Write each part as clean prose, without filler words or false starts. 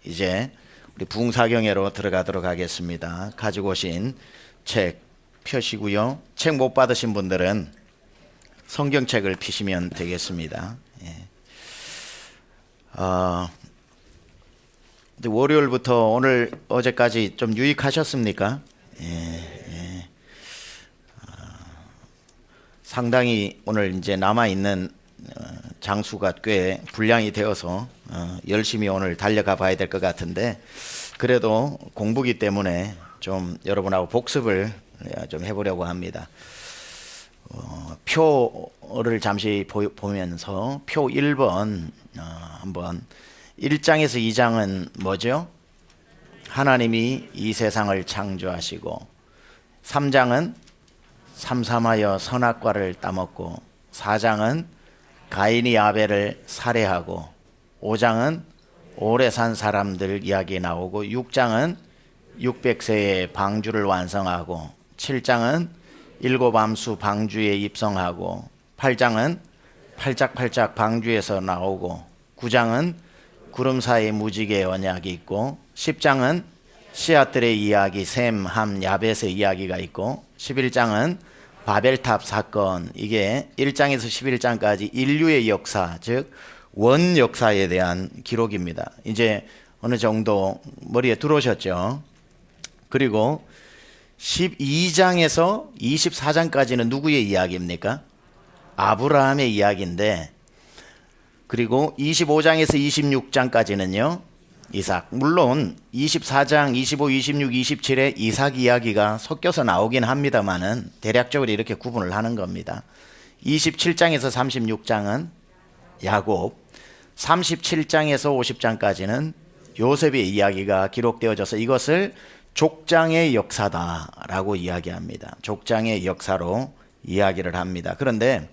이제 우리 부흥사경회로 들어가도록 하겠습니다. 가지고 오신 책 펴시고요. 책 못 받으신 분들은 성경책을 피시면 되겠습니다. 월요일부터 오늘 어제까지 좀 유익하셨습니까? 상당히 오늘 이제 남아 있는 장수가 꽤 분량이 되어서 열심히 오늘 달려가 봐야 될 것 같은데, 그래도 공부기 때문에 좀 여러분하고 복습을 좀 해보려고 합니다. 표를 잠시 보면서 표 1번 한번 1장에서 2장은 뭐죠? 하나님이 이 세상을 창조하시고, 3장은 삼삼하여 선악과를 따먹고, 4장은 가인이 아벨을 살해하고, 5장은 오래 산 사람들 이야기 나오고, 6장은 600세의 방주를 완성하고, 7장은 일곱 암수 방주에 입성하고, 8장은 팔짝팔짝 방주에서 나오고, 9장은 구름 사이 무지개 언약이 있고, 10장은 씨앗들의 이야기 셈, 함, 야벳의 이야기가 있고, 11장은 바벨탑 사건, 이게 1장에서 11장까지 인류의 역사, 즉 원 역사에 대한 기록입니다. 이제 어느 정도 머리에 들어오셨죠? 그리고 12장에서 24장까지는 누구의 이야기입니까? 아브라함의 이야기인데, 그리고 25장에서 26장까지는요 이삭. 물론 24장, 25, 26, 27에 이삭 이야기가 섞여서 나오긴 합니다만은 대략적으로 이렇게 구분을 하는 겁니다. 27장에서 36장은 야곱, 37장에서 50장까지는 요셉의 이야기가 기록되어져서 이것을 족장의 역사다라고 이야기합니다. 족장의 역사로 이야기를 합니다. 그런데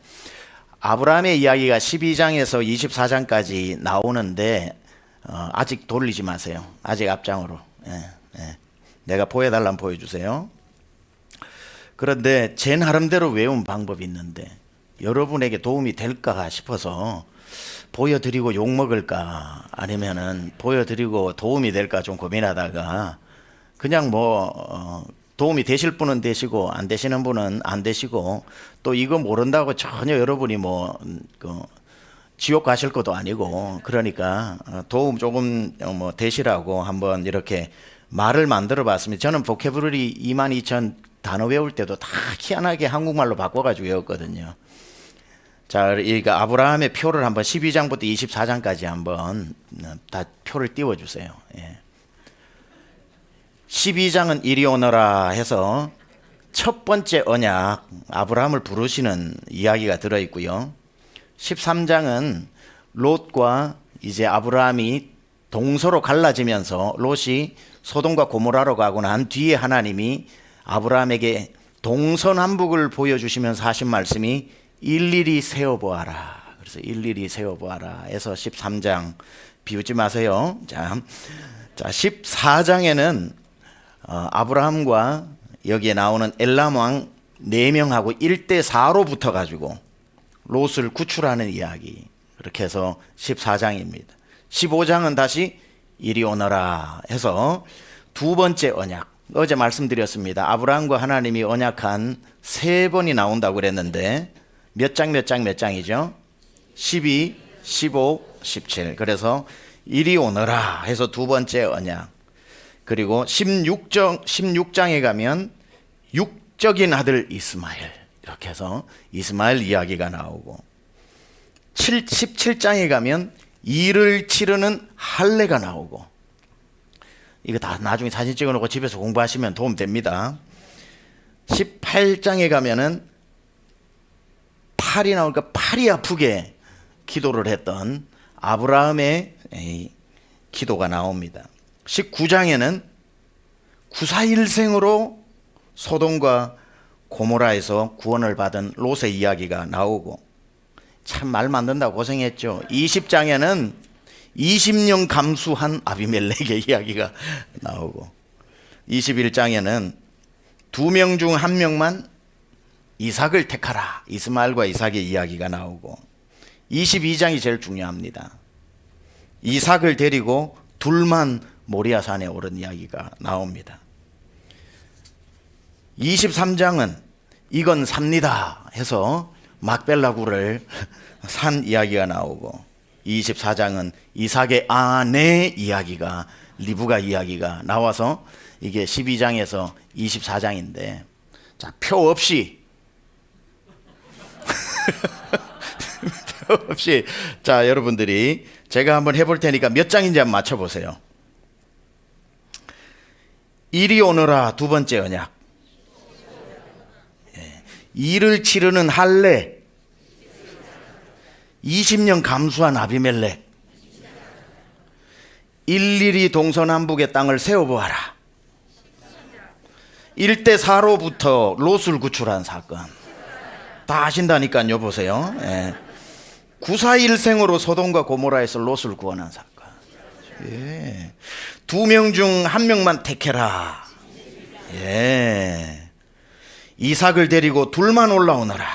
아브라함의 이야기가 12장에서 24장까지 나오는데 아직 돌리지 마세요. 아직 앞장으로. 내가 보여달라면 보여주세요. 그런데 제 나름대로 외운 방법이 있는데 여러분에게 도움이 될까 싶어서 보여드리고 욕먹을까, 아니면은 보여드리고 도움이 될까 좀 고민하다가 그냥 도움이 되실 분은 되시고 안 되시는 분은 안 되시고, 또 이거 모른다고 전혀 여러분이 지옥 가실 것도 아니고, 그러니까 도움 조금 되시라고 한번 이렇게 말을 만들어 봤습니다. 저는 보캐브러리 22,000 단어 외울 때도 다 희한하게 한국말로 바꿔가지고 외웠거든요. 자, 그러니까 아브라함의 표를 한번 12장부터 24장까지 한번 다 표를 띄워주세요. 12장은 이리 오너라 해서 첫 번째 언약, 아브라함을 부르시는 이야기가 들어있고요. 13장은 롯과 이제 아브라함이 동서로 갈라지면서 롯이 소돔과 고모라로 가고 난 뒤에 하나님이 아브라함에게 동서남북을 보여주시면서 하신 말씀이 일일이 세어보아라. 그래서 일일이 세어보아라 해서 13장 비웃지 마세요. 자 14장에는 아브라함과 여기에 나오는 엘람 왕 4명하고 1대4로 붙어가지고 롯을 구출하는 이야기, 그렇게 해서 14장입니다. 15장은 다시 이리 오너라 해서 두 번째 언약, 어제 말씀드렸습니다. 아브라함과 하나님이 언약한 3번이 나온다고 그랬는데 몇 장이죠? 12, 15, 17. 그래서 이리 오너라 해서 두 번째 언약. 그리고 16장에 가면 육적인 아들 이스마엘, 이렇게 해서 이스마엘 이야기가 나오고, 17장에 가면 일을 치르는 할례가 나오고, 이거 다 나중에 사진 찍어놓고 집에서 공부하시면 도움 됩니다. 18장에 가면은 팔이 나오니까 팔이 아프게 기도를 했던 아브라함의 기도가 나옵니다. 19장에는 구사일생으로 소돔과 고모라에서 구원을 받은 롯의 이야기가 나오고, 참 말 만든다고 고생했죠. 20장에는 20년 감수한 아비멜렉의 이야기가 나오고, 21장에는 2명 중 1명만 이삭을 택하라, 이스마엘과 이삭의 이야기가 나오고, 22장이 제일 중요합니다. 이삭을 데리고 둘만 모리아산에 오른 이야기가 나옵니다. 23장은 이건 삽니다 해서 막벨라굴을 산 이야기가 나오고, 24장은 이삭의 아내 이야기가, 리브가 이야기가 나와서 이게 12장에서 24장인데, 자, 표 없이 표 없이, 자, 여러분들이 제가 한번 해볼 테니까 몇 장인지 한번 맞춰보세요. 이리 오너라 두 번째 언약, 일을 치르는 할례, 20년 감수한 아비멜렉, 일일이 동서남북의 땅을 세워보아라, 1대 4로부터 롯을 구출한 사건. 다 아신다니까요. 보세요. 941생으로 소돔과 고모라에서 롯을 구원한 사건. 2명 중 1명만 택해라. 이삭을 데리고 둘만 올라오너라.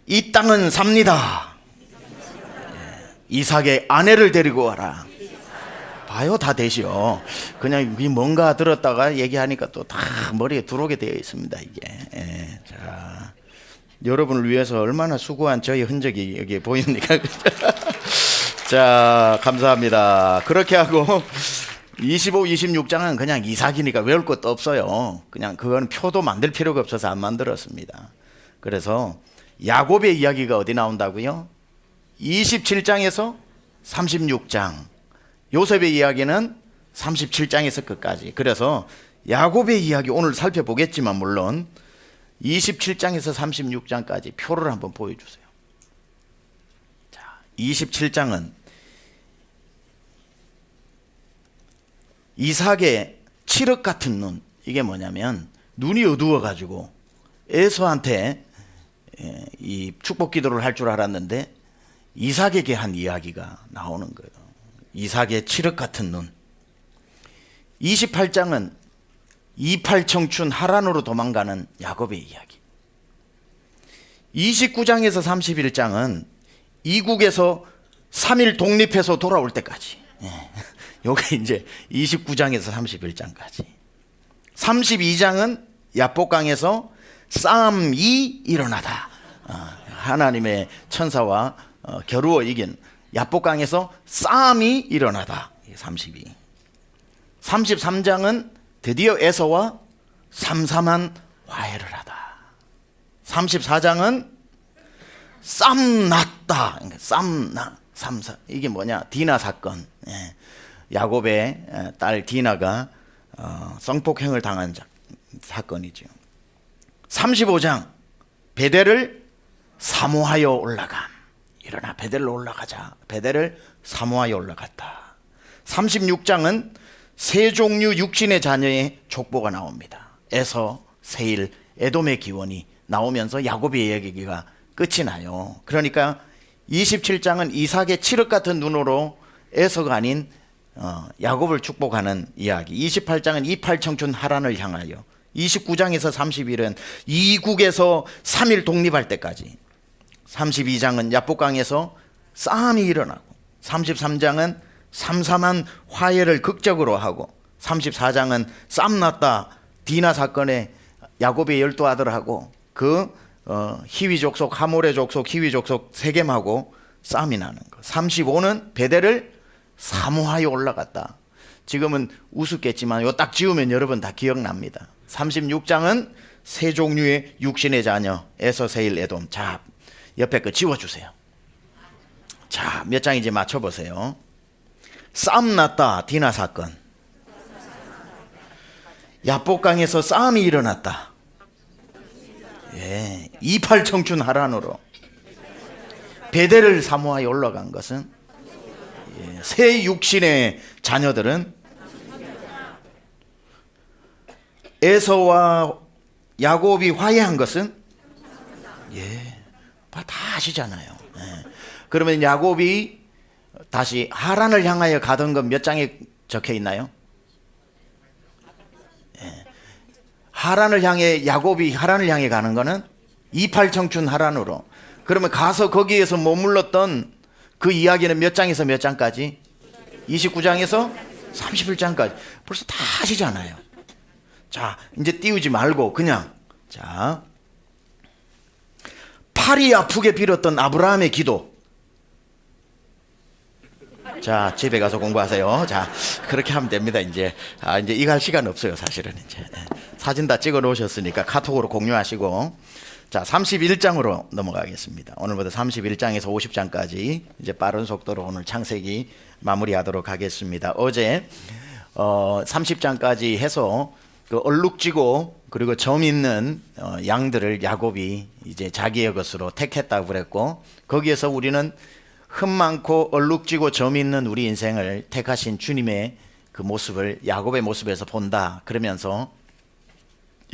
이 땅은 삽니다. 이삭의 아내를 데리고 와라. 봐요, 다 되시오. 그냥 뭔가 들었다가 얘기하니까 또 다 머리에 들어오게 되어 있습니다, 이게. 자, 여러분을 위해서 얼마나 수고한 저의 흔적이 여기 보입니까? 자, 감사합니다. 그렇게 하고 25, 26장은 그냥 이삭이니까 외울 것도 없어요. 그냥 그건 표도 만들 필요가 없어서 안 만들었습니다. 그래서 야곱의 이야기가 어디 나온다고요? 27장에서 36장. 요셉의 이야기는 37장에서 끝까지. 그래서 야곱의 이야기 오늘 살펴보겠지만, 물론 27장에서 36장까지 표를 한번 보여주세요. 자, 27장은 이삭의 칠흑 같은 눈. 이게 뭐냐면 눈이 어두워가지고 에서한테 이 축복 기도를 할 줄 알았는데 이삭에게 한 이야기가 나오는 거예요. 이삭의 칠흑 같은 눈. 28장은 이팔 청춘 하란으로 도망가는 야곱의 이야기. 29장에서 31장은 이국에서 3일 독립해서 돌아올 때까지. 요게 이제 29장에서 31장까지. 32장은 야복강에서 싸움이 일어나다. 하나님의 천사와 겨루어 이긴 야복강에서 싸움이 일어나다. 32. 33장은 드디어 에서와 삼삼한 화해를 하다. 34장은 쌈났다. 쌈나, 삼사. 이게 뭐냐? 디나 사건. 야곱의 딸 디나가 성폭행을 당한 사건이죠. 35장 베델을 사모하여 올라감. 일어나 베델로 올라가자. 베델을 사모하여 올라갔다. 36장은 세 종류 육신의 자녀의 족보가 나옵니다. 에서, 세일, 에돔의 기원이 나오면서 야곱의 이야기가 끝이 나요. 그러니까 27장은 이삭의 칠흑 같은 눈으로 에서가 아닌 야곱을 축복하는 이야기. 28장은 이팔 청춘 하란을 향하여. 29장에서 30일은 이국에서 3일 독립할 때까지. 32장은 야복강에서 싸움이 일어나고, 33장은 삼삼한 화해를 극적으로 하고, 34장은 쌈났다 디나 사건에 야곱의 12아들하고 그 히위 족속, 하몰의 족속, 히위 족속 세겜하고 싸움이 나는 거. 35는 베델을 사모하여 올라갔다. 지금은 우습겠지만 요 딱 지우면 여러분 다 기억납니다. 36장은 세 종류의 육신의 자녀 에서, 세일, 에돔. 자, 옆에 거 지워주세요. 자, 몇 장인지 맞춰보세요. 싸움 났다 디나 사건. 야복강에서 싸움이 일어났다. 이팔 청춘 하란으로 베델을 사모하여 올라간 것은, 새 육신의 자녀들은 에서와 야곱이 화해한 것은, 다 아시잖아요. 그러면 야곱이 다시 하란을 향하여 가던 건 몇 장에 적혀 있나요? 하란을 향해, 야곱이 하란을 향해 가는 거는 이팔 청춘 하란으로. 그러면 가서 거기에서 머물렀던 그 이야기는 몇 장에서 몇 장까지? 29장에서 31장까지 벌써 다 하시잖아요. 자, 이제 띄우지 말고 그냥 자, 팔이 아프게 빌었던 아브라함의 기도. 자, 집에 가서 공부하세요. 자, 그렇게 하면 됩니다. 이제 이제 이거 할 시간 없어요. 사실은 이제 사진 다 찍어 놓으셨으니까 카톡으로 공유하시고. 자, 31장으로 넘어가겠습니다. 오늘부터 31장에서 50장까지 이제 빠른 속도로 오늘 창세기 마무리하도록 하겠습니다. 어제 30장까지 해서 그 얼룩지고 그리고 점 있는 양들을 야곱이 이제 자기의 것으로 택했다고 그랬고, 거기에서 우리는 흠 많고 얼룩지고 점 있는 우리 인생을 택하신 주님의 그 모습을 야곱의 모습에서 본다 그러면서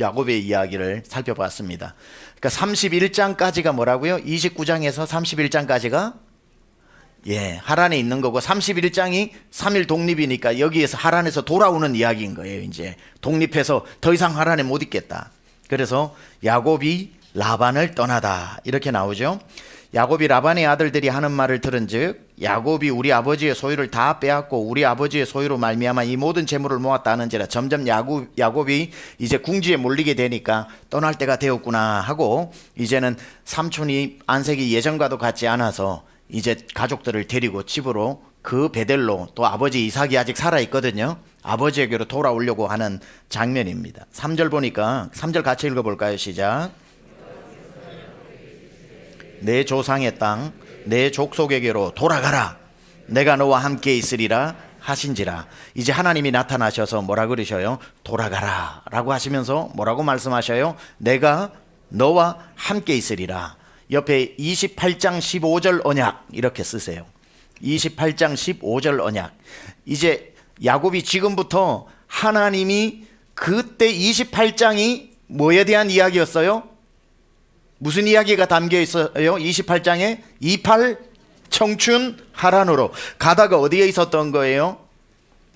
야곱의 이야기를 살펴봤습니다. 그러니까 31장까지가 뭐라고요? 29장에서 31장까지가 하란에 있는 거고, 31장이 3일 독립이니까 여기에서 하란에서 돌아오는 이야기인 거예요. 이제 독립해서 더 이상 하란에 못 있겠다. 그래서 야곱이 라반을 떠나다 이렇게 나오죠. 야곱이 라반의 아들들이 하는 말을 들은즉 야곱이 우리 아버지의 소유를 다 빼앗고 우리 아버지의 소유로 말미암아 이 모든 재물을 모았다 하는지라. 점점 야곱이 이제 궁지에 몰리게 되니까 떠날 때가 되었구나 하고, 이제는 삼촌이 안색이 예전과도 같지 않아서 이제 가족들을 데리고 집으로 그 베델로, 또 아버지 이삭이 아직 살아있거든요, 아버지에게로 돌아오려고 하는 장면입니다. 3절 보니까 3절 같이 읽어볼까요? 시작. 내 조상의 땅 내 족속에게로 돌아가라. 내가 너와 함께 있으리라 하신지라. 이제 하나님이 나타나셔서 뭐라 그러셔요? 돌아가라 라고 하시면서 뭐라고 말씀하셔요? 내가 너와 함께 있으리라. 옆에 28장 15절 언약 이렇게 쓰세요. 28장 15절 언약. 이제 야곱이 지금부터 하나님이 그때 28장이 뭐에 대한 이야기였어요? 무슨 이야기가 담겨 있어요? 28장에 28 청춘 하란으로 가다가 어디에 있었던 거예요?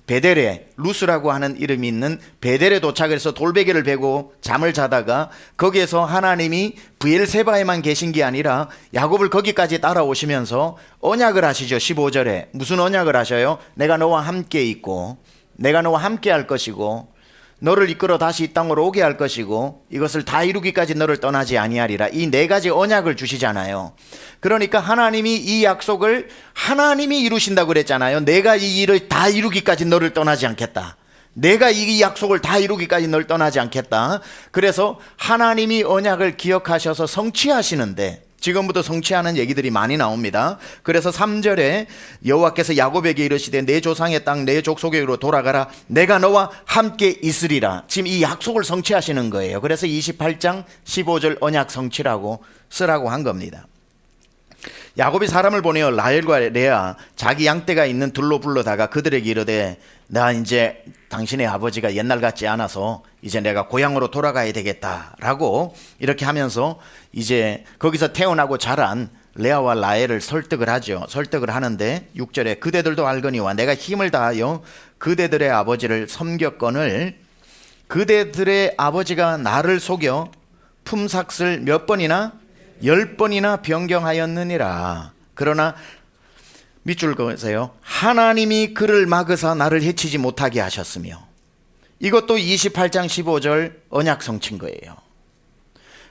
베델에, 루스라고 하는 이름이 있는 베델에 도착해서 돌베개를 베고 잠을 자다가 거기에서 하나님이 브엘세바에만 계신 게 아니라 야곱을 거기까지 따라오시면서 언약을 하시죠. 15절에 무슨 언약을 하셔요? 내가 너와 함께 있고 내가 너와 함께 할 것이고 너를 이끌어 다시 이 땅으로 오게 할 것이고 이것을 다 이루기까지 너를 떠나지 아니하리라. 이 네 가지 언약을 주시잖아요. 그러니까 하나님이 이 약속을 하나님이 이루신다고 그랬잖아요. 내가 이 일을 다 이루기까지 너를 떠나지 않겠다. 내가 이 약속을 다 이루기까지 널 떠나지 않겠다. 그래서 하나님이 언약을 기억하셔서 성취하시는데 지금부터 성취하는 얘기들이 많이 나옵니다. 그래서 3절에 여호와께서 야곱에게 이르시되 내 조상의 땅 내 족속에게로 돌아가라. 내가 너와 함께 있으리라. 지금 이 약속을 성취하시는 거예요. 그래서 28장 15절 언약 성취라고 쓰라고 한 겁니다. 야곱이 사람을 보내어 라헬과 레아 자기 양떼가 있는 들로 불러다가 그들에게 이르되 나 이제 당신의 아버지가 옛날 같지 않아서 이제 내가 고향으로 돌아가야 되겠다라고 이렇게 하면서 이제 거기서 태어나고 자란 레아와 라헬을 설득을 하죠. 설득을 하는데 6절에 그대들도 알거니와 내가 힘을 다하여 그대들의 아버지를 섬겼거늘 그대들의 아버지가 나를 속여 품삯을 몇 번이나 10번이나 변경하였느니라. 그러나 밑줄 그으세요. 하나님이 그를 막으사 나를 해치지 못하게 하셨으며. 이것도 28장 15절 언약 성취인 거예요.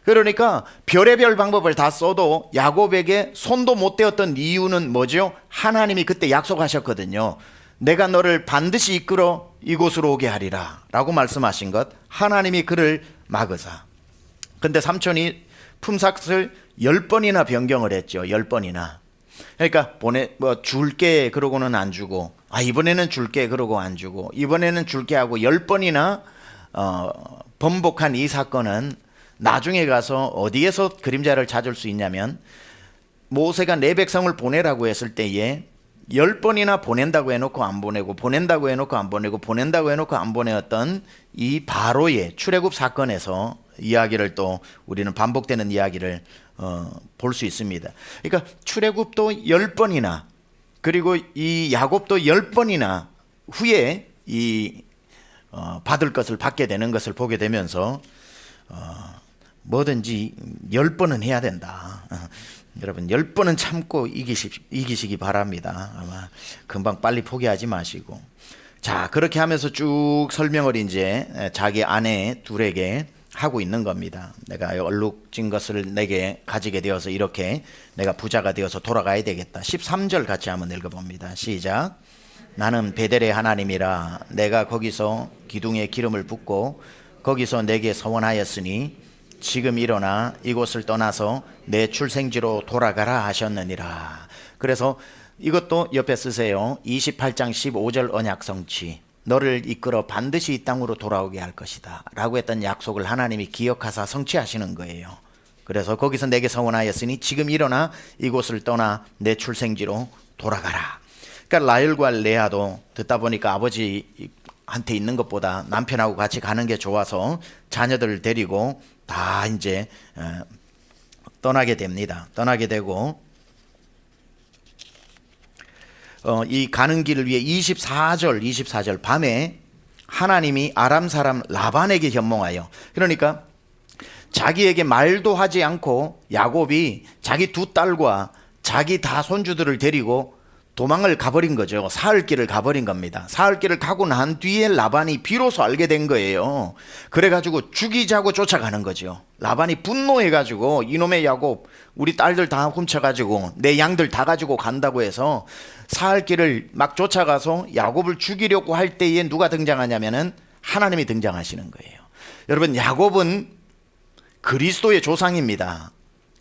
그러니까 별의별 방법을 다 써도 야곱에게 손도 못 대었던 이유는 뭐죠? 하나님이 그때 약속하셨거든요. 내가 너를 반드시 이끌어 이곳으로 오게 하리라 라고 말씀하신 것. 하나님이 그를 막으사. 근데 삼촌이 품삯을 10번이나 변경을 했죠. 10번이나. 그러니까 줄게 그러고는 안 주고, 이번에는 줄게 그러고 안 주고, 이번에는 줄게 하고 10번이나 번복한 이 사건은 나중에 가서 어디에서 그림자를 찾을 수 있냐면 모세가 내 백성을 보내라고 했을 때에 10번이나 보낸다고 해놓고 안 보내고 보낸다고 해놓고 안 보내고 보낸다고 해놓고 안 보내었던 이 바로의 출애굽 사건에서 이야기를 또 우리는 반복되는 이야기를 볼 수 있습니다. 그러니까 출애굽도 10번이나 그리고 이 야곱도 10번이나 후에 이 받을 것을 받게 되는 것을 보게 되면서 뭐든지 10번은 해야 된다. 여러분 10번은 참고 이기시기 바랍니다. 아마 금방 빨리 포기하지 마시고. 자, 그렇게 하면서 쭉 설명을 이제 자기 아내 둘에게 하고 있는 겁니다. 내가 얼룩진 것을 내게 가지게 되어서 이렇게 내가 부자가 되어서 돌아가야 되겠다. 13절 같이 한번 읽어봅니다. 시작. 나는 베델의 하나님이라. 내가 거기서 기둥에 기름을 붓고 거기서 내게 서원하였으니 지금 일어나 이곳을 떠나서 내 출생지로 돌아가라 하셨느니라. 그래서 이것도 옆에 쓰세요. 28장 15절 언약 성취. 너를 이끌어 반드시 이 땅으로 돌아오게 할 것이다 라고 했던 약속을 하나님이 기억하사 성취하시는 거예요. 그래서 거기서 내게 서원하였으니 지금 일어나 이곳을 떠나 내 출생지로 돌아가라. 그러니까 라헬과 레아도 듣다 보니까 아버지한테 있는 것보다 남편하고 같이 가는 게 좋아서 자녀들을 데리고 다 이제 떠나게 됩니다. 떠나게 되고 이 가는 길을 위해 24절 밤에 하나님이 아람 사람 라반에게 현몽하여, 그러니까 자기에게 말도 하지 않고 야곱이 자기 두 딸과 자기 다 손주들을 데리고 도망을 가버린 거죠. 사흘길을 가버린 겁니다. 사흘길을 가고 난 뒤에 라반이 비로소 알게 된 거예요. 그래가지고 죽이자고 쫓아가는 거죠. 라반이 분노해가지고 이놈의 야곱 우리 딸들 다 훔쳐가지고 내 양들 다 가지고 간다고 해서 사흘길을 막 쫓아가서 야곱을 죽이려고 할 때에 누가 등장하냐면은 하나님이 등장하시는 거예요. 여러분, 야곱은 그리스도의 조상입니다.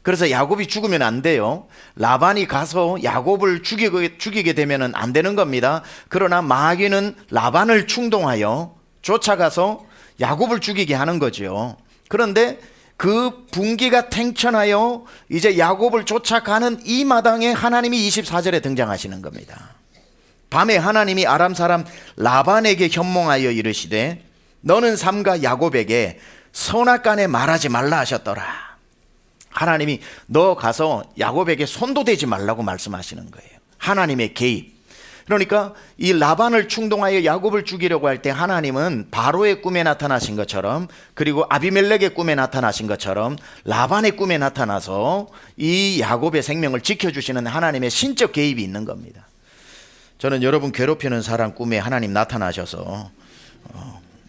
그래서 야곱이 죽으면 안 돼요. 라반이 가서 야곱을 죽이게 되면 안 되는 겁니다. 그러나 마귀는 라반을 충동하여 쫓아가서 야곱을 죽이게 하는 거죠. 그런데 그 분기가 탱천하여 이제 야곱을 쫓아가는 이 마당에 하나님이 24절에 등장하시는 겁니다. 밤에 하나님이 아람 사람 라반에게 현몽하여 이르시되 너는 삼가 야곱에게 선악간에 말하지 말라 하셨더라. 하나님이 너 가서 야곱에게 손도 대지 말라고 말씀하시는 거예요. 하나님의 개입. 그러니까 이 라반을 충동하여 야곱을 죽이려고 할 때 하나님은 바로의 꿈에 나타나신 것처럼, 그리고 아비멜렉의 꿈에 나타나신 것처럼 라반의 꿈에 나타나서 이 야곱의 생명을 지켜주시는 하나님의 신적 개입이 있는 겁니다. 저는 여러분 괴롭히는 사람 꿈에 하나님 나타나셔서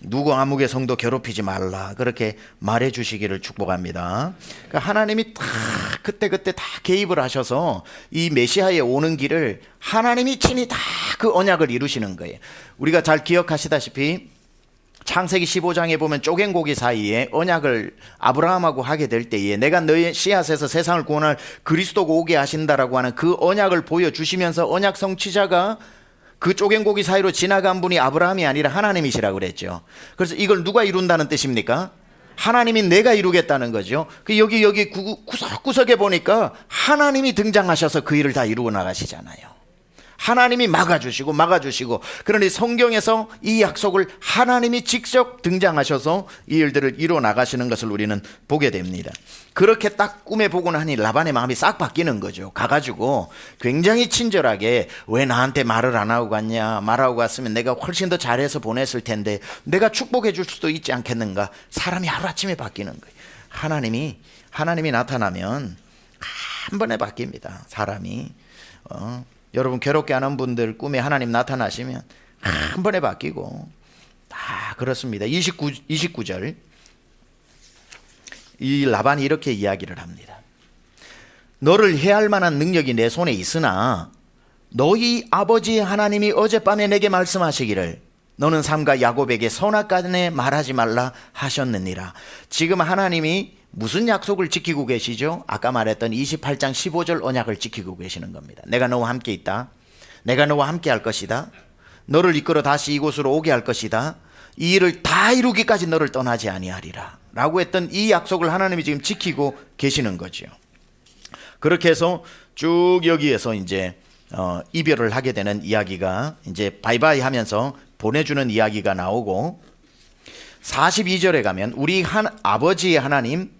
누구 아무개 성도 괴롭히지 말라 그렇게 말해 주시기를 축복합니다. 그러니까 하나님이 다 그때 다 개입을 하셔서 이 메시아의 오는 길을 하나님이 친히 다 그 언약을 이루시는 거예요. 우리가 잘 기억하시다시피 창세기 15장에 보면 쪼갠고기 사이에 언약을 아브라함하고 하게 될 때에 내가 너의 씨앗에서 세상을 구원할 그리스도가 오게 하신다라고 하는 그 언약을 보여주시면서 언약 성취자가 그 쪼갠고기 사이로 지나간 분이 아브라함이 아니라 하나님이시라고 그랬죠. 그래서 이걸 누가 이룬다는 뜻입니까? 하나님이 내가 이루겠다는 거죠. 여기 구석구석에 보니까 하나님이 등장하셔서 그 일을 다 이루어 나가시잖아요. 하나님이 막아주시고 그러니 성경에서 이 약속을 하나님이 직접 등장하셔서 이 일들을 이루어 나가시는 것을 우리는 보게 됩니다. 그렇게 딱 꿈에 보고 나니 라반의 마음이 싹 바뀌는 거죠. 가가지고 굉장히 친절하게 왜 나한테 말을 안 하고 갔냐, 말하고 갔으면 내가 훨씬 더 잘해서 보냈을 텐데 내가 축복해 줄 수도 있지 않겠는가. 사람이 하루아침에 바뀌는 거예요. 하나님이 나타나면 한 번에 바뀝니다. 사람이 여러분 괴롭게 하는 분들 꿈에 하나님 나타나시면 한 번에 바뀌고 다 그렇습니다. 29절 이 라반이 이렇게 이야기를 합니다. 너를 해할 만한 능력이 내 손에 있으나 너희 아버지 하나님이 어젯밤에 내게 말씀하시기를 너는 삼가 야곱에게 선악간에 말하지 말라 하셨느니라. 지금 하나님이 무슨 약속을 지키고 계시죠? 아까 말했던 28장 15절 언약을 지키고 계시는 겁니다. 내가 너와 함께 있다. 내가 너와 함께 할 것이다. 너를 이끌어 다시 이곳으로 오게 할 것이다. 이 일을 다 이루기까지 너를 떠나지 아니하리라 라고 했던 이 약속을 하나님이 지금 지키고 계시는 거죠. 그렇게 해서 쭉 여기에서 이제 이별을 하게 되는 이야기가 이제 바이바이 하면서 보내주는 이야기가 나오고 42절에 가면 우리 아버지의 하나님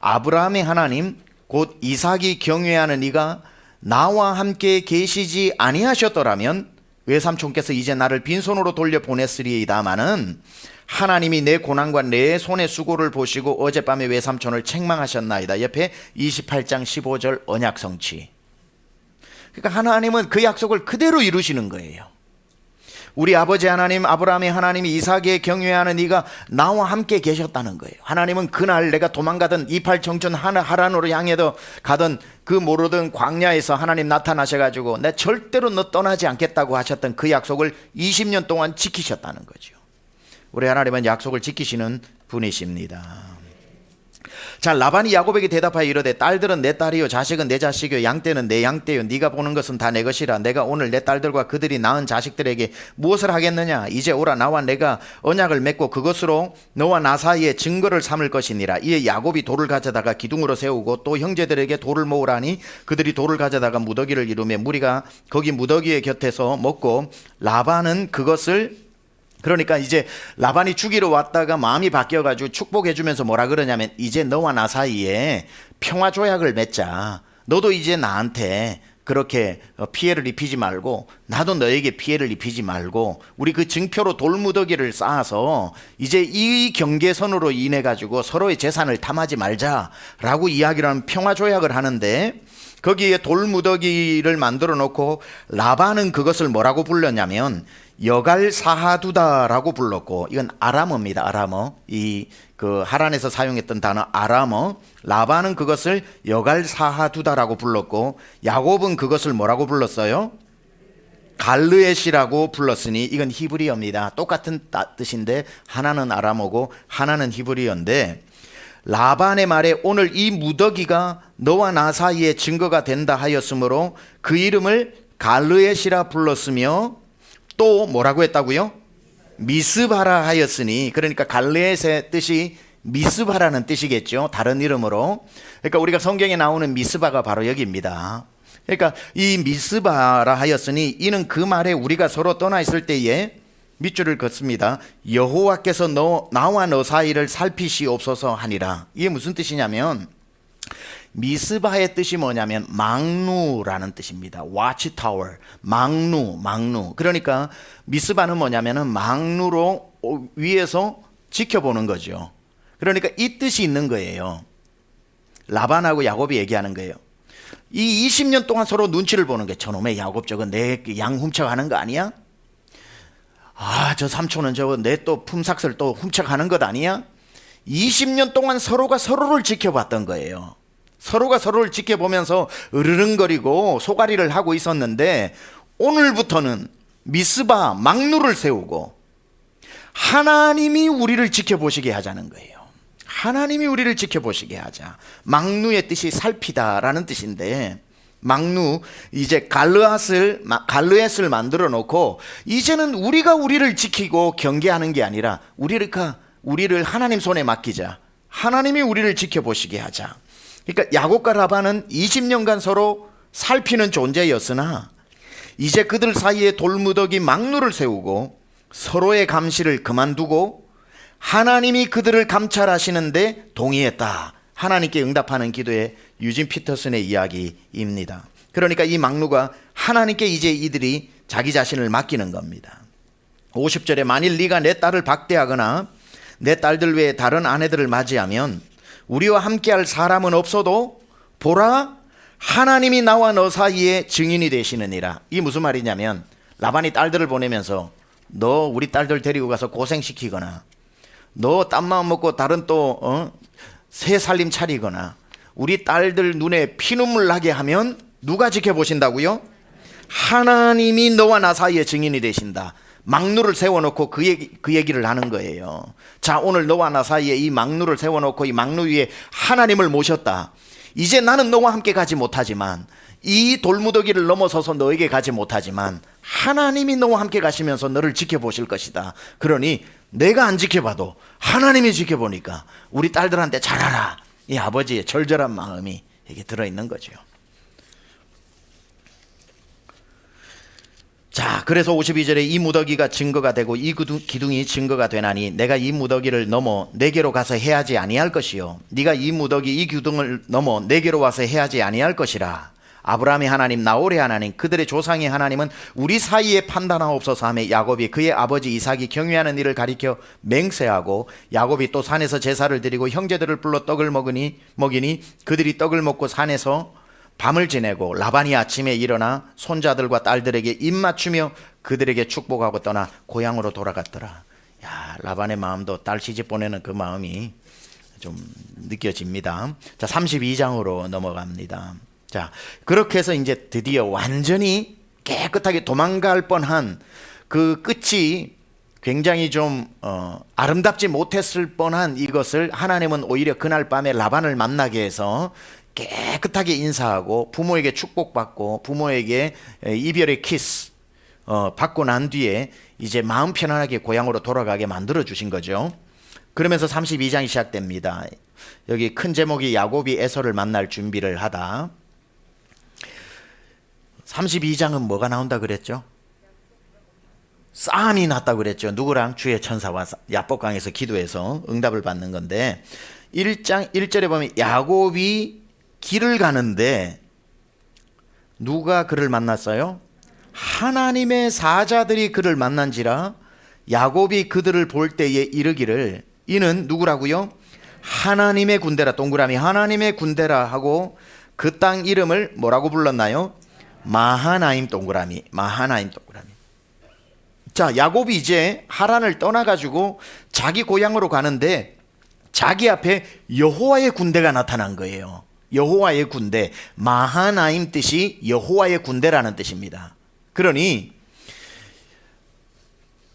아브라함의 하나님 곧 이삭이 경외하는 이가 나와 함께 계시지 아니하셨더라면 외삼촌께서 이제 나를 빈손으로 돌려 보냈으리이다마는 하나님이 내 고난과 내 손의 수고를 보시고 어젯밤에 외삼촌을 책망하셨나이다. 옆에 28장 15절 언약 성취. 그러니까 하나님은 그 약속을 그대로 이루시는 거예요. 우리 아버지 하나님, 아브라함의 하나님이 이삭에 경외하는 이가 나와 함께 계셨다는 거예요. 하나님은 그날 내가 도망가던 이팔청천 하란으로 향해서 가던 그 모르던 광야에서 하나님 나타나셔가지고 내 절대로 너 떠나지 않겠다고 하셨던 그 약속을 20년 동안 지키셨다는 거죠. 우리 하나님은 약속을 지키시는 분이십니다. 자, 라반이 야곱에게 대답하여 이르되 딸들은 내 딸이요 자식은 내 자식이요 양떼는 내 양떼요 네가 보는 것은 다 내 것이라. 내가 오늘 내 딸들과 그들이 낳은 자식들에게 무엇을 하겠느냐. 이제 오라 나와 내가 언약을 맺고 그것으로 너와 나 사이에 증거를 삼을 것이니라. 이에 야곱이 돌을 가져다가 기둥으로 세우고 또 형제들에게 돌을 모으라니 그들이 돌을 가져다가 무더기를 이루며 무리가 거기 무더기의 곁에서 먹고 라반은 그것을, 그러니까 이제 라반이 죽이러 왔다가 마음이 바뀌어가지고 축복해주면서 뭐라 그러냐면 이제 너와 나 사이에 평화 조약을 맺자. 너도 이제 나한테 그렇게 피해를 입히지 말고 나도 너에게 피해를 입히지 말고 우리 그 증표로 돌무더기를 쌓아서 이제 이 경계선으로 인해 가지고 서로의 재산을 탐하지 말자라고 이야기를 하는 평화 조약을 하는데 거기에 돌무더기를 만들어 놓고 라반은 그것을 뭐라고 불렀냐면 여갈사하두다라고 불렀고, 이건 아람어입니다. 아람어. 이 그 하란에서 사용했던 단어 아람어. 라반은 그것을 여갈사하두다라고 불렀고 야곱은 그것을 뭐라고 불렀어요? 갈르엣이라고 불렀으니 이건 히브리어입니다. 똑같은 뜻인데 하나는 아람어고 하나는 히브리어인데 라반의 말에 오늘 이 무더기가 너와 나 사이에 증거가 된다 하였으므로 그 이름을 갈르엣이라 불렀으며 또 뭐라고 했다고요? 미스바라 하였으니, 그러니까 갈르엣의 뜻이 미스바라는 뜻이겠죠. 다른 이름으로. 그러니까 우리가 성경에 나오는 미스바가 바로 여기입니다. 그러니까 이 미스바라 하였으니 이는 그 말에 우리가 서로 떠나 있을 때에 밑줄을 긋습니다. 여호와께서 나와 너 사이를 살피시옵소서 하니라. 이게 무슨 뜻이냐면 미스바의 뜻이 뭐냐면 망루라는 뜻입니다. watchtower, 망루. 그러니까 미스바는 뭐냐면은 망루로 위에서 지켜보는 거죠. 그러니까 이 뜻이 있는 거예요. 라반하고 야곱이 얘기하는 거예요. 이 20년 동안 서로 눈치를 보는 게 저놈의 야곱 저거 내 양 훔쳐가는 거 아니야? 아, 저 삼촌은 저거 내 또 품삯을 또 훔쳐가는 것 아니야? 20년 동안 서로가 서로를 지켜봤던 거예요. 서로가 서로를 지켜보면서 으르렁거리고 소가리를 하고 있었는데 오늘부터는 미스바 망루를 세우고 하나님이 우리를 지켜보시게 하자는 거예요. 하나님이 우리를 지켜보시게 하자. 망루의 뜻이 살피다라는 뜻인데 망루, 이제 갈르엣을 만들어 놓고 이제는 우리가 우리를 지키고 경계하는 게 아니라 우리를 하나님 손에 맡기자. 하나님이 우리를 지켜보시게 하자. 그러니까 야곱과 라반은 20년간 서로 살피는 존재였으나 이제 그들 사이에 돌무더기 망루를 세우고 서로의 감시를 그만두고 하나님이 그들을 감찰하시는데 동의했다. 하나님께 응답하는 기도의 유진 피터슨의 이야기입니다. 그러니까 이 망루가 하나님께 이제 이들이 자기 자신을 맡기는 겁니다. 50절에 만일 네가 내 딸을 박대하거나 내 딸들 외에 다른 아내들을 맞이하면 우리와 함께할 사람은 없어도 보라 하나님이 나와 너 사이에 증인이 되시느니라. 이게 무슨 말이냐면 라반이 딸들을 보내면서 너 우리 딸들 데리고 가서 고생시키거나 너 딴마음 먹고 다른 또 새 살림 차리거나 우리 딸들 눈에 피눈물 나게 하면 누가 지켜보신다고요? 하나님이 너와 나 사이에 증인이 되신다. 망루를 세워놓고 그 얘기를 하는 거예요. 자, 오늘 너와 나 사이에 이 망루를 세워놓고 이 망루 위에 하나님을 모셨다. 이제 나는 너와 함께 가지 못하지만 이 돌무더기를 넘어서서 너에게 가지 못하지만 하나님이 너와 함께 가시면서 너를 지켜보실 것이다. 그러니 내가 안 지켜봐도 하나님이 지켜보니까 우리 딸들한테 잘하라. 이 아버지의 절절한 마음이 이게 들어있는 거죠. 자, 그래서 52절에 이 무더기가 증거가 되고 이 기둥이 증거가 되나니 내가 이 무더기를 넘어 내게로 가서 해하지 아니할 것이요 네가 이 무더기 이 기둥을 넘어 내게로 와서 해하지 아니할 것이라. 아브라함의 하나님, 나홀의 하나님, 그들의 조상의 하나님은 우리 사이에 판단하옵소서 하며 야곱이 그의 아버지 이삭이 경유하는 일을 가리켜 맹세하고, 야곱이 또 산에서 제사를 드리고 형제들을 불러 떡을 먹이니 그들이 떡을 먹고 산에서 밤을 지내고, 라반이 아침에 일어나 손자들과 딸들에게 입 맞추며 그들에게 축복하고 떠나 고향으로 돌아갔더라. 야, 라반의 마음도 딸 시집 보내는 그 마음이 좀 느껴집니다. 자, 32장으로 넘어갑니다. 자, 그렇게 해서 이제 드디어 완전히 깨끗하게 도망갈 뻔한 그 끝이 굉장히 좀 아름답지 못했을 뻔한 이것을 하나님은 오히려 그날 밤에 라반을 만나게 해서 깨끗하게 인사하고 부모에게 축복받고 부모에게 이별의 키스 받고 난 뒤에 이제 마음 편안하게 고향으로 돌아가게 만들어 주신 거죠. 그러면서 32장이 시작됩니다. 여기 큰 제목이 야곱이 에서를 만날 준비를 하다. 32장은 뭐가 나온다 그랬죠? 싸움이 났다 그랬죠. 누구랑? 주의 천사와 야복강에서 기도해서 응답을 받는 건데, 1장 1절에 보면 야곱이 길을 가는데 누가 그를 만났어요? 하나님의 사자들이 그를 만난지라 야곱이 그들을 볼 때에 이르기를, 이는 누구라고요? 하나님의 군대라, 동그라미 하나님의 군대라 하고 그 땅 이름을 뭐라고 불렀나요? 마하나임, 동그라미 마하나임, 동그라미. 자, 야곱이 이제 하란을 떠나가지고 자기 고향으로 가는데 자기 앞에 여호와의 군대가 나타난 거예요. 여호와의 군대, 마하나임 뜻이 여호와의 군대라는 뜻입니다. 그러니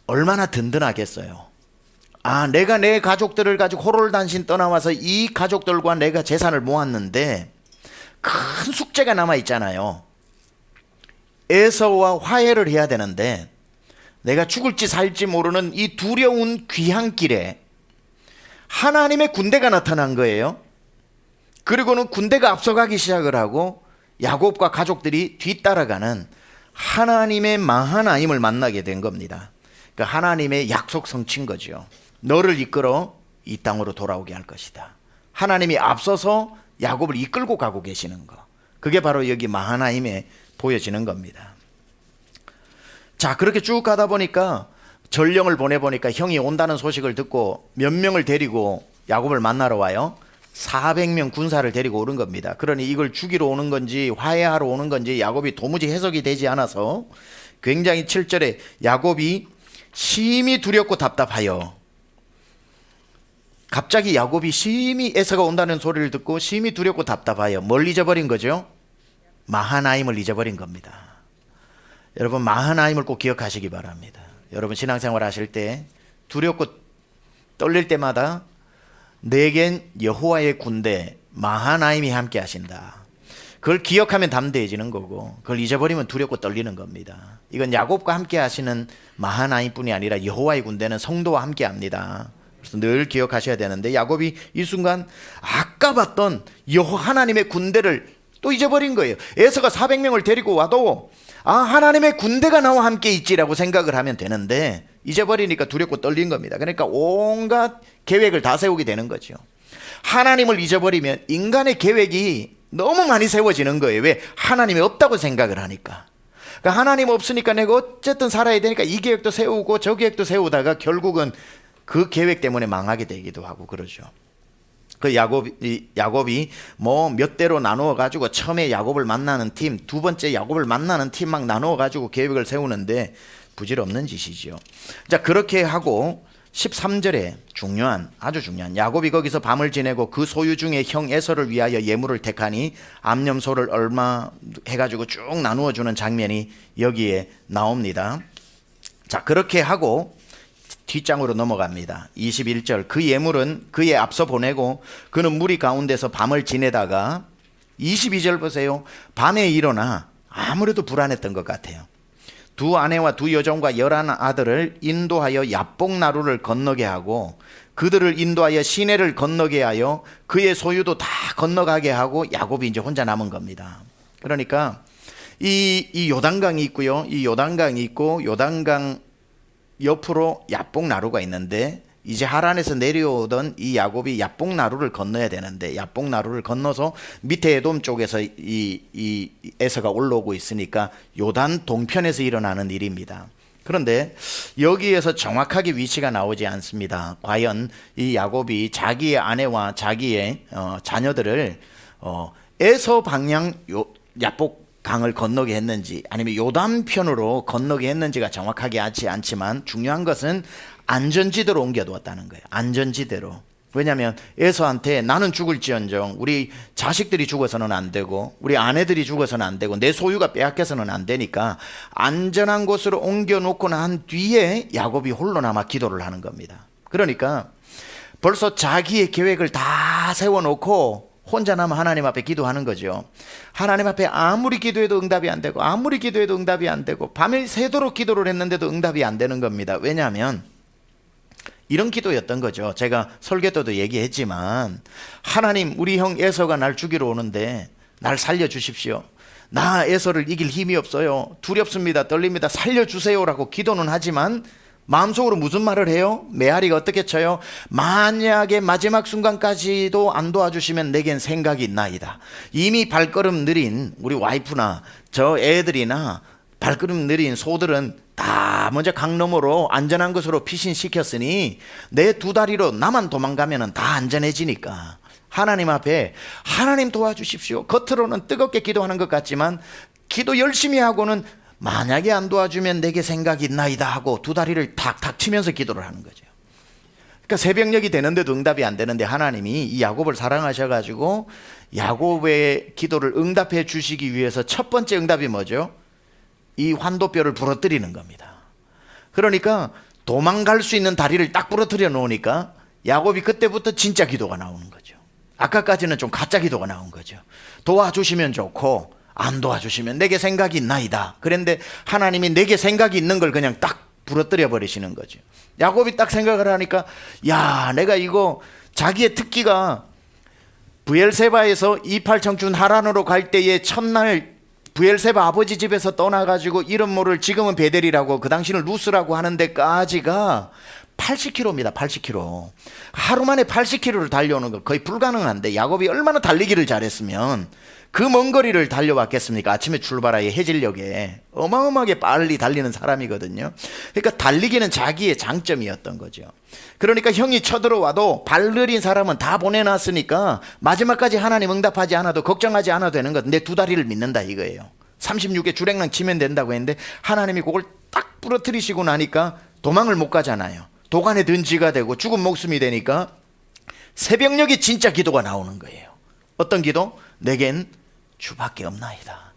얼마나 든든하겠어요. 아, 내가 내 가족들을 가지고 호롤단신 떠나와서 이 가족들과 내가 재산을 모았는데 큰 숙제가 남아 있잖아요. 에서와 화해를 해야 되는데 내가 죽을지 살지 모르는 이 두려운 귀향길에 하나님의 군대가 나타난 거예요. 그리고는 군대가 앞서가기 시작을 하고 야곱과 가족들이 뒤따라가는 하나님의 마하나임을 만나게 된 겁니다. 그러니까 하나님의 약속 성취인 거죠. 너를 이끌어 이 땅으로 돌아오게 할 것이다. 하나님이 앞서서 야곱을 이끌고 가고 계시는 거, 그게 바로 여기 마하나임에 보여지는 겁니다. 자, 그렇게 쭉 가다 보니까 전령을 보내보니까 형이 온다는 소식을 듣고 몇 명을 데리고 야곱을 만나러 와요. 400명 군사를 데리고 오는 겁니다. 그러니 이걸 죽이러 오는 건지 화해하러 오는 건지 야곱이 도무지 해석이 되지 않아서 굉장히 7절에 야곱이 심히 두렵고 답답하여, 갑자기 야곱이 심히 에서가 온다는 소리를 듣고 심히 두렵고 답답하여 뭘 잊어버린 거죠? 마하나임을 잊어버린 겁니다. 여러분, 마하나임을 꼭 기억하시기 바랍니다. 여러분, 신앙생활 하실 때 두렵고 떨릴 때마다 내겐 여호와의 군대 마하나임이 함께 하신다. 그걸 기억하면 담대해지는 거고, 그걸 잊어버리면 두렵고 떨리는 겁니다. 이건 야곱과 함께 하시는 마하나임뿐이 아니라 여호와의 군대는 성도와 함께 합니다. 그래서 늘 기억하셔야 되는데, 야곱이 이 순간 아까 봤던 하나님의 군대를 또 잊어버린 거예요. 에서가 400명을 데리고 와도 하나님의 군대가 나와 함께 있지라고 생각을 하면 되는데 잊어버리니까 두렵고 떨린 겁니다. 그러니까 온갖 계획을 다 세우게 되는 거죠. 하나님을 잊어버리면 인간의 계획이 너무 많이 세워지는 거예요. 왜? 하나님이 없다고 생각을 하니까. 그러니까 하나님 없으니까 내가 어쨌든 살아야 되니까 이 계획도 세우고 저 계획도 세우다가 결국은 그 계획 때문에 망하게 되기도 하고 그러죠. 그 야곱이 뭐 몇 대로 나누어 가지고 처음에 야곱을 만나는 팀, 두 번째 야곱을 만나는 팀 막 나누어 가지고 계획을 세우는데 부질없는 짓이죠. 자, 그렇게 하고 13절에 아주 중요한 야곱이 거기서 밤을 지내고 그 소유 중에 형 에서를 위하여 예물을 택하니 암염소를 얼마 해가지고 쭉 나누어 주는 장면이 여기에 나옵니다. 자, 그렇게 하고 뒷장으로 넘어갑니다. 21절, 그 예물은 그에 앞서 보내고 그는 무리 가운데서 밤을 지내다가 22절 보세요. 밤에 일어나 아무래도 불안했던 것 같아요. 두 아내와 두 여종과 11 아들을 인도하여 야복나루를 건너게 하고 그들을 인도하여 시내를 건너게 하여 그의 소유도 다 건너가게 하고 야곱이 이제 혼자 남은 겁니다. 그러니까 이 요단강이 있고요. 이 요단강이 있고 요단강 옆으로 야복나루가 있는데 이제 하란에서 내려오던 이 야곱이 야복나루를 건너야 되는데 야복나루를 건너서 밑에 에돔 쪽에서 이 에서가 올라오고 있으니까 요단 동편에서 일어나는 일입니다. 그런데 여기에서 정확하게 위치가 나오지 않습니다. 과연 이 야곱이 자기의 아내와 자기의 자녀들을 에서 방향 야복 강을 건너게 했는지 아니면 요단편으로 건너게 했는지가 정확하게 하지 않지만 중요한 것은 안전지대로 옮겨두었다는 거예요. 안전지대로. 왜냐하면 에서한테 나는 죽을지언정 우리 자식들이 죽어서는 안 되고 우리 아내들이 죽어서는 안 되고 내 소유가 빼앗겨서는 안 되니까 안전한 곳으로 옮겨놓고 난 뒤에 야곱이 홀로 남아 기도를 하는 겁니다. 그러니까 벌써 자기의 계획을 다 세워놓고 혼자 남아 하나님 앞에 기도하는 거죠. 하나님 앞에 아무리 기도해도 응답이 안 되고 아무리 기도해도 응답이 안 되고 밤이 새도록 기도를 했는데도 응답이 안 되는 겁니다. 왜냐하면 이런 기도였던 거죠. 제가 설교 때도 얘기했지만 하나님 우리 형 에서가 날 죽이러 오는데 날 살려주십시오. 나 에서를 이길 힘이 없어요. 두렵습니다. 떨립니다. 살려주세요라고 기도는 하지만 마음속으로 무슨 말을 해요? 메아리가 어떻게 쳐요? 만약에 마지막 순간까지도 안 도와주시면 내겐 생각이 있나이다. 이미 발걸음 느린 우리 와이프나 저 애들이나 발걸음 느린 소들은 다 먼저 강 너머로 안전한 곳으로 피신시켰으니 내 두 다리로 나만 도망가면 다 안전해지니까 하나님 앞에 하나님 도와주십시오. 겉으로는 뜨겁게 기도하는 것 같지만 기도 열심히 하고는 만약에 안 도와주면 내게 생각이 있나이다 하고 두 다리를 탁탁 치면서 기도를 하는 거죠. 그러니까 새벽녘이 되는데도 응답이 안 되는데 하나님이 이 야곱을 사랑하셔가지고 야곱의 기도를 응답해 주시기 위해서 첫 번째 응답이 뭐죠? 이 환도뼈를 부러뜨리는 겁니다. 그러니까 도망갈 수 있는 다리를 딱 부러뜨려 놓으니까 야곱이 그때부터 진짜 기도가 나오는 거죠. 아까까지는 좀 가짜 기도가 나온 거죠. 도와주시면 좋고 안 도와주시면 내게 생각이 있나이다. 그런데 하나님이 내게 생각이 있는 걸 그냥 딱 부러뜨려 버리시는 거죠. 야곱이 딱 생각을 하니까 야 내가 이거 자기의 특기가 브엘세바에서 이팔청춘 하란으로 갈 때에 첫날 브엘세바 아버지 집에서 떠나가지고 이름 모를 지금은 베델이라고 그 당시는 루스라고 하는 데까지가 80km입니다. 80km. 하루 만에 80km를 달려오는 거 거의 불가능한데 야곱이 얼마나 달리기를 잘했으면 그 먼 거리를 달려왔겠습니까? 아침에 출발하여 해질녘에 어마어마하게 빨리 달리는 사람이거든요. 그러니까 달리기는 자기의 장점이었던 거죠. 그러니까 형이 쳐들어와도 발 느린 사람은 다 보내놨으니까 마지막까지 하나님 응답하지 않아도 걱정하지 않아도 되는 것. 내 두 다리를 믿는다 이거예요. 36에 주랭랑 치면 된다고 했는데 하나님이 그걸 딱 부러뜨리시고 나니까 도망을 못 가잖아요. 도간에 든 쥐가 되고 죽은 목숨이 되니까 새벽녘에 진짜 기도가 나오는 거예요. 어떤 기도? 내겐 주밖에 없나이다.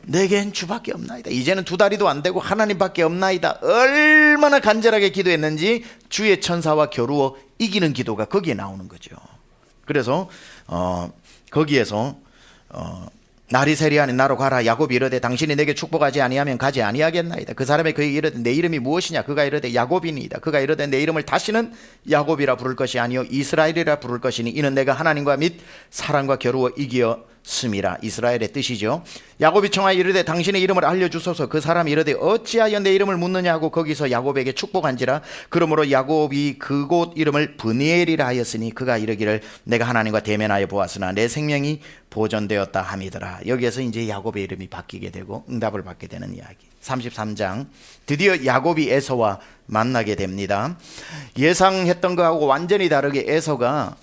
내겐 주밖에 없나이다. 이제는 두 다리도 안 되고 하나님밖에 없나이다. 얼마나 간절하게 기도했는지 주의 천사와 겨루어 이기는 기도가 거기에 나오는 거죠. 그래서 거기에서 날이 세리하니 나로 가라. 야곱이 이르되 당신이 내게 축복하지 아니하면 가지 아니하겠나이다. 그 사람이 그에게 이르되 내 이름이 무엇이냐. 그가 이르되 야곱이니이다. 그가 이르되 내 이름을 다시는 야곱이라 부를 것이 아니요 이스라엘이라 부를 것이니 이는 내가 하나님과 및 사람과 겨루어 이기었음이라. 이스라엘의 뜻이죠. 야곱이 청하여 이르되 당신의 이름을 알려주소서. 그 사람이 이르되 어찌하여 내 이름을 묻느냐 하고 거기서 야곱에게 축복한지라. 그러므로 야곱이 그곳 이름을 브니엘이라 하였으니 그가 이르기를 내가 하나님과 대면하여 보았으나 내 생명이 보존되었다 함이더라. 여기에서 이제 야곱의 이름이 바뀌게 되고 응답을 받게 되는 이야기. 33장 드디어 야곱이 에서와 만나게 됩니다. 예상했던 것하고 완전히 다르게 에서가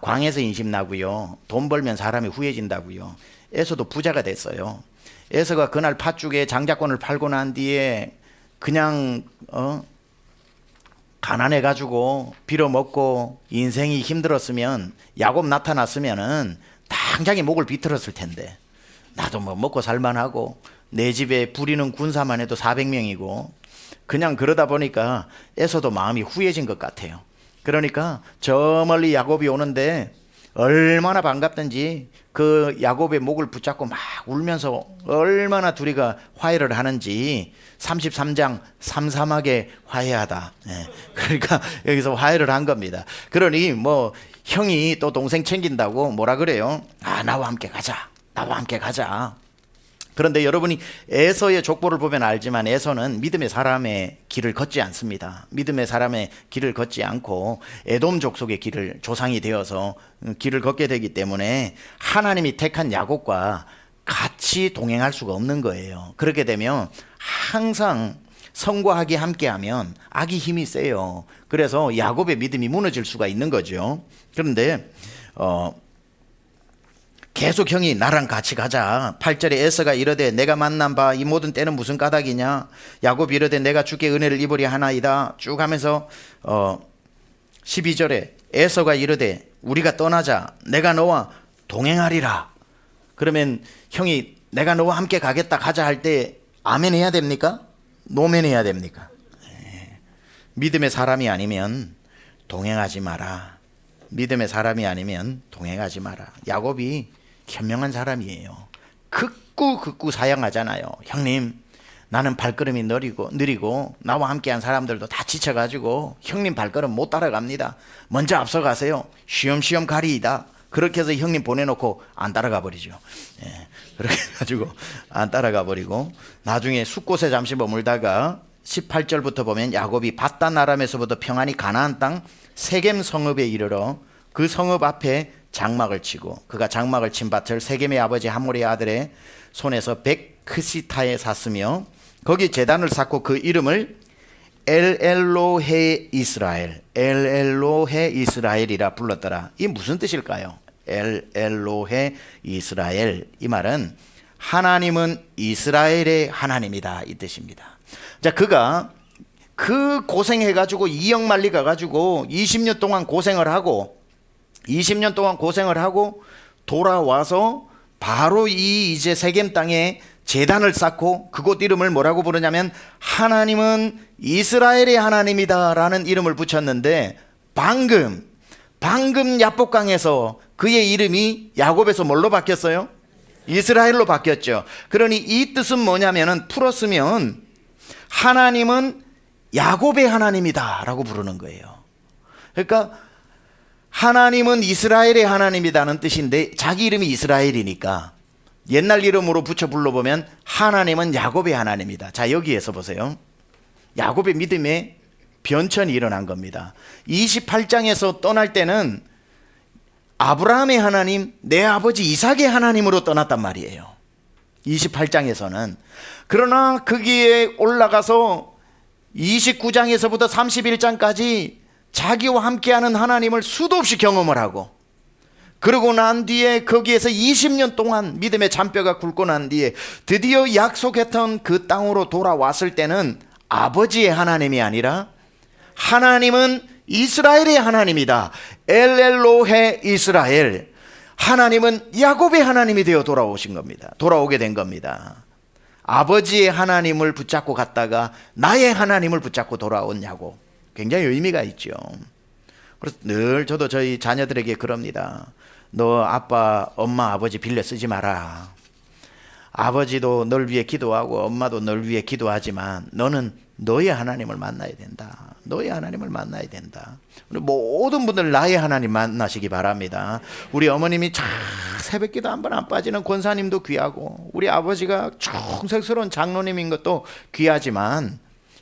광에서 인심나고요. 돈 벌면 사람이 후해진다고요. 에서도 부자가 됐어요. 에서가 그날 팥죽에 장자권을 팔고 난 뒤에 그냥 가난해가지고 빌어먹고 인생이 힘들었으면 야곱 나타났으면은 당장에 목을 비틀었을 텐데 나도 뭐 먹고 살만하고 내 집에 부리는 군사만 해도 400명이고 그냥 그러다 보니까 에서도 마음이 후해진 것 같아요. 그러니까 저 멀리 야곱이 오는데 얼마나 반갑든지 그 야곱의 목을 붙잡고 막 울면서 얼마나 둘이가 화해를 하는지 33장 삼삼하게 화해하다. 네. 그러니까 여기서 화해를 한 겁니다. 그러니 뭐 형이 또 동생 챙긴다고 뭐라 그래요? 나와 함께 가자. 나와 함께 가자. 그런데 여러분이 에서의 족보를 보면 알지만 에서는 믿음의 사람의 길을 걷지 않습니다. 믿음의 사람의 길을 걷지 않고 에돔 족속의 길을 조상이 되어서 길을 걷게 되기 때문에 하나님이 택한 야곱과 같이 동행할 수가 없는 거예요. 그렇게 되면 항상 성과 악이 함께하면 악이 힘이 세요. 그래서 야곱의 믿음이 무너질 수가 있는 거죠. 그런데 계속 형이 나랑 같이 가자. 8절에 에서가 이르되 내가 만난 바 이 모든 때는 무슨 까닭이냐. 야곱이 이르되 내가 주께 은혜를 입으리 하나이다. 쭉 하면서 12절에 에서가 이르되 우리가 떠나자. 내가 너와 동행하리라. 그러면 형이 내가 너와 함께 가겠다 가자 할 때 아멘 해야 됩니까? 노멘 해야 됩니까? 믿음의 사람이 아니면 동행하지 마라. 믿음의 사람이 아니면 동행하지 마라. 야곱이 현명한 사람이에요. 극구 사양하잖아요. 형님, 나는 발걸음이 느리고 나와 함께한 사람들도 다 지쳐가지고 형님 발걸음 못 따라갑니다. 먼저 앞서가세요. 쉬엄쉬엄 가리이다. 그렇게 해서 형님 보내놓고 안 따라가 버리죠. 그렇게 해가지고 안 따라가 버리고 나중에 숫곳에 잠시 머물다가 18절부터 보면 야곱이 밧단 아람에서부터 평안히 가나안 땅 세겜 성읍에 이르러 그 성읍 앞에 장막을 치고 그가 장막을 친 밭을 세겜의 아버지 하몰의 아들의 손에서 백크시타에 샀으며 거기 제단을 쌓고 그 이름을 엘엘로헤 이스라엘, 엘엘로헤 이스라엘이라 불렀더라. 이게 무슨 뜻일까요? 엘엘로헤 이스라엘. 이 말은 하나님은 이스라엘의 하나님이다 이 뜻입니다. 자, 그가 그 고생해가지고 이역만리 가가지고 20년 동안 고생을 하고 돌아와서 바로 이 이제 세겜 땅에 제단을 쌓고 그곳 이름을 뭐라고 부르냐면 하나님은 이스라엘의 하나님이다라는 이름을 붙였는데 방금 야복강에서 그의 이름이 야곱에서 뭘로 바뀌었어요? 이스라엘로 바뀌었죠. 그러니 이 뜻은 뭐냐면은 풀었으면 하나님은 야곱의 하나님이다 라고 부르는 거예요. 그러니까 하나님은 이스라엘의 하나님이라는 뜻인데 자기 이름이 이스라엘이니까 옛날 이름으로 붙여 불러보면 하나님은 야곱의 하나님이다. 자, 여기에서 보세요. 야곱의 믿음에 변천이 일어난 겁니다. 28장에서 떠날 때는 아브라함의 하나님, 내 아버지 이삭의 하나님으로 떠났단 말이에요. 28장에서는. 그러나 거기에 올라가서 29장에서부터 31장까지 자기와 함께하는 하나님을 수도 없이 경험을 하고 그러고 난 뒤에 거기에서 20년 동안 믿음의 잔뼈가 굵고 난 뒤에 드디어 약속했던 그 땅으로 돌아왔을 때는 아버지의 하나님이 아니라 하나님은 이스라엘의 하나님이다. 엘엘로헤 이스라엘. 하나님은 야곱의 하나님이 되어 돌아오게 된 겁니다. 아버지의 하나님을 붙잡고 갔다가 나의 하나님을 붙잡고 돌아온 야곱. 굉장히 의미가 있죠. 그래서 늘 저도 저희 자녀들에게 그럽니다. 너 아빠, 엄마, 아버지 빌려 쓰지 마라. 아버지도 널 위해 기도하고 엄마도 널 위해 기도하지만 너는 너의 하나님을 만나야 된다. 너의 하나님을 만나야 된다. 우리 모든 분들 나의 하나님 만나시기 바랍니다. 우리 어머님이 새벽기도 한 번 안 빠지는 권사님도 귀하고 우리 아버지가 충성스러운 장로님인 것도 귀하지만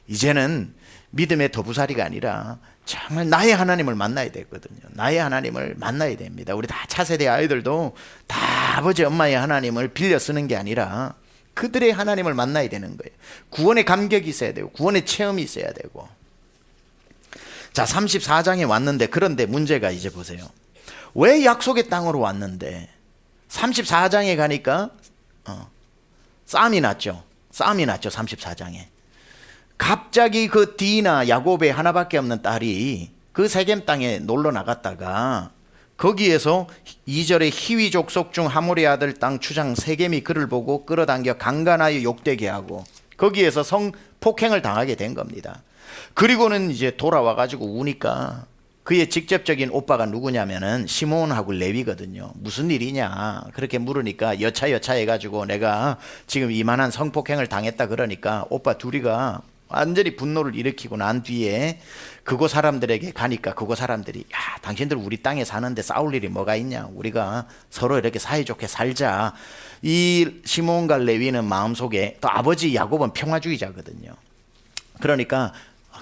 이제는 믿음의 더부살이가 아니라 정말 나의 하나님을 만나야 되거든요. 나의 하나님을 만나야 됩니다. 우리 다 차세대 아이들도 다 아버지 엄마의 하나님을 빌려 쓰는 게 아니라 그들의 하나님을 만나야 되는 거예요. 구원의 감격이 있어야 되고 구원의 체험이 있어야 되고. 자, 34장에 왔는데 그런데 문제가 이제 보세요. 왜 약속의 땅으로 왔는데 34장에 가니까 싸움이 났죠. 34장에. 갑자기 그 디나 야곱의 하나밖에 없는 딸이 그 세겜 땅에 놀러 나갔다가 거기에서 2절에 히위 족속 중 하몰의 아들 땅 추장 세겜이 그를 보고 끌어당겨 강간하여 욕되게 하고 거기에서 성폭행을 당하게 된 겁니다. 그리고는 이제 돌아와 가지고 우니까 그의 직접적인 오빠가 누구냐면은 시몬하고 레위거든요. 무슨 일이냐 그렇게 물으니까 여차 해가지고 내가 지금 이만한 성폭행을 당했다 그러니까 오빠 둘이가 완전히 분노를 일으키고 난 뒤에 그곳 사람들에게 가니까 그곳 사람들이 야, 당신들 우리 땅에 사는데 싸울 일이 뭐가 있냐, 우리가 서로 이렇게 사이좋게 살자. 이 시몬과 레위는 마음속에, 또 아버지 야곱은 평화주의자거든요. 그러니까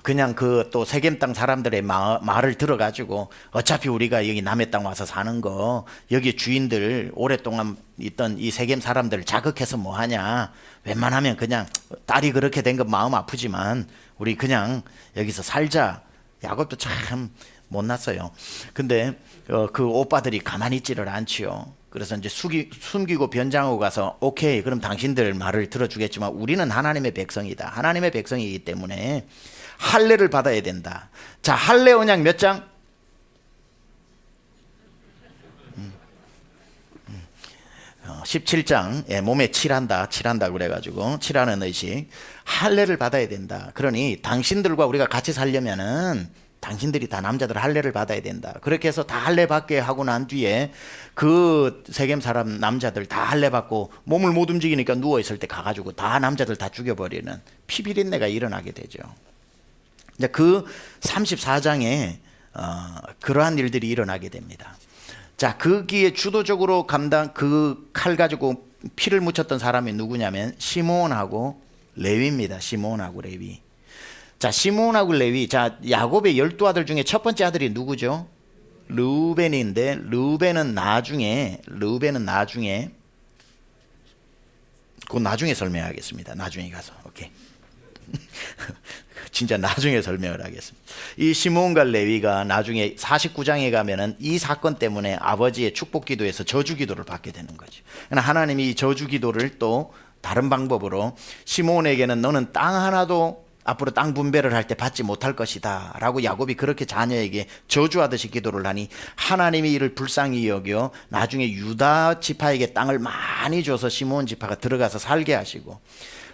그냥 그 또 세겜 땅 사람들의 말을 들어가지고 어차피 우리가 여기 남의 땅 와서 사는 거, 여기 주인들 오랫동안 있던 이 세겜 사람들을 자극해서 뭐 하냐, 웬만하면 그냥 딸이 그렇게 된 건 마음 아프지만 우리 그냥 여기서 살자. 야곱도 참 못났어요. 근데 그 오빠들이 가만히 있지를 않지요. 그래서 이제 숨기고 변장하고 가서 오케이, 그럼 당신들 말을 들어주겠지만 우리는 하나님의 백성이다. 하나님의 백성이기 때문에 할례를 받아야 된다. 자, 할례 언약 몇 장? 17장. 예, 몸에 칠한다 그래가지고 칠하는 의식. 할례를 받아야 된다. 그러니 당신들과 우리가 같이 살려면은 당신들이 다 남자들 할례를 받아야 된다. 그렇게 해서 다 할례 받게 하고 난 뒤에 그 세겜 사람 남자들 다 할례 받고 몸을 못 움직이니까 누워 있을 때 가가지고 다 남자들 다 죽여버리는 피비린내가 일어나게 되죠. 이제 그 34장에 그러한 일들이 일어나게 됩니다. 자, 거기에 주도적으로 그 칼 가지고 피를 묻혔던 사람이 누구냐면 시몬하고 레위입니다. 시몬하고 레위. 자, 시몬하고 레위. 자, 야곱의 12아들 중에 첫 번째 아들이 누구죠? 르우벤인데, 르우벤은 나중에 그 나중에 설명하겠습니다. 나중에 가서. 오케이. 진짜 나중에 설명을 하겠습니다. 이 시몬과 레위가 나중에 49장에 가면은 이 사건 때문에 아버지의 축복 기도에서 저주 기도를 받게 되는 거죠. 하나님이 이 저주 기도를 또 다른 방법으로 시몬에게는 너는 땅 하나도 앞으로 땅 분배를 할 때 받지 못할 것이다 라고 야곱이 그렇게 자녀에게 저주하듯이 기도를 하니 하나님이 이를 불쌍히 여겨 나중에 유다 지파에게 땅을 많이 줘서 시몬 지파가 들어가서 살게 하시고,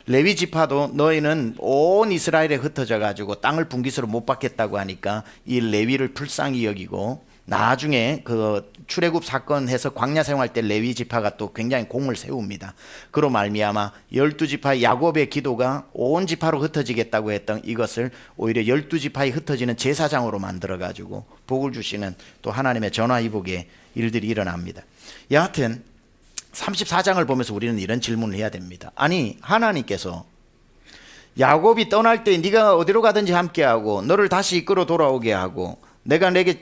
레위 지파도 너희는 온 이스라엘에 흩어져 가지고 땅을 분깃으로 못 받겠다고 하니까 이 레위를 불쌍히 여기고, 나중에 그 출애굽 사건 해서 광야 생활 때 레위 지파가 또 굉장히 공을 세웁니다. 그로 말미암아 12지파 야곱의 기도가 온 지파로 흩어지겠다고 했던 이것을 오히려 12지파에 흩어지는 제사장으로 만들어 가지고 복을 주시는 또 하나님의 전화위복의 일들이 일어납니다. 여하튼 34장을 보면서 우리는 이런 질문을 해야 됩니다. 아니, 하나님께서 야곱이 떠날 때 네가 어디로 가든지 함께하고 너를 다시 이끌어 돌아오게 하고 내가 내게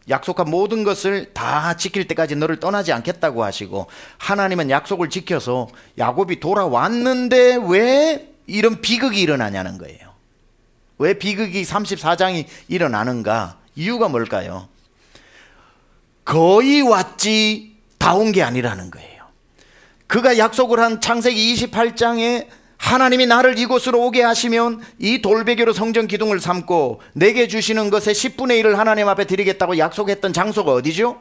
약속한 모든 것을 다 지킬 때까지 너를 떠나지 않겠다고 하시고, 하나님은 약속을 지켜서 야곱이 돌아왔는데 왜 이런 비극이 일어나냐는 거예요. 왜 비극이 34장이 일어나는가? 이유가 뭘까요? 거의 왔지 다 온 게 아니라는 거예요. 그가 약속을 한 창세기 28장에 하나님이 나를 이곳으로 오게 하시면 이 돌베개로 성전 기둥을 삼고 내게 주시는 것의 10분의 1을 하나님 앞에 드리겠다고 약속했던 장소가 어디죠?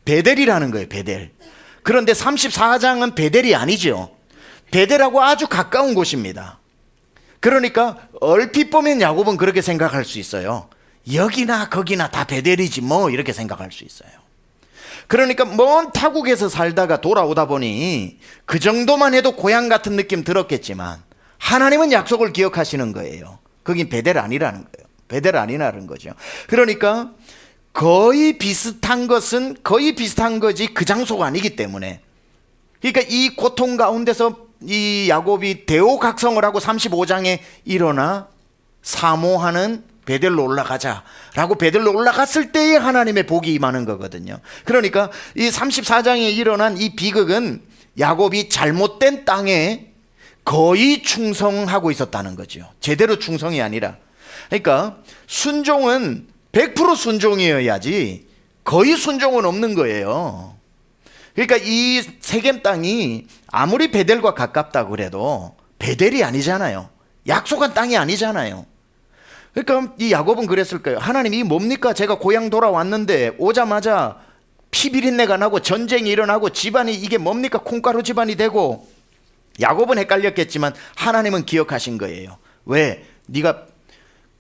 베델이라는 거예요. 베델. 그런데 34장은 베델이 아니죠. 베델하고 아주 가까운 곳입니다. 그러니까 얼핏 보면 야곱은 그렇게 생각할 수 있어요. 여기나 거기나 다 베델이지 뭐, 이렇게 생각할 수 있어요. 그러니까 먼 타국에서 살다가 돌아오다 보니 그 정도만 해도 고향 같은 느낌 들었겠지만 하나님은 약속을 기억하시는 거예요. 거긴 베델 아니라는 거예요. 베델 아니라는 거죠. 그러니까 거의 비슷한 것은 거의 비슷한 거지 그 장소가 아니기 때문에, 그러니까 이 고통 가운데서 이 야곱이 대오각성을 하고 35장에 일어나 사모하는 베델로 올라가자라고 베델로 올라갔을 때에 하나님의 복이 임하는 거거든요. 그러니까 이 34장에 일어난 이 비극은 야곱이 잘못된 땅에 거의 충성하고 있었다는 거죠. 제대로 충성이 아니라. 그러니까 순종은 100% 순종이어야지 거의 순종은 없는 거예요. 그러니까 이 세겜 땅이 아무리 베델과 가깝다고 그래도 베델이 아니잖아요. 약속한 땅이 아니잖아요. 그러니까 이 야곱은 그랬을 거예요. 하나님, 이 뭡니까? 제가 고향 돌아왔는데 오자마자 피비린내가 나고 전쟁이 일어나고 집안이 이게 뭡니까? 콩가루 집안이 되고. 야곱은 헷갈렸겠지만 하나님은 기억하신 거예요. 왜? 네가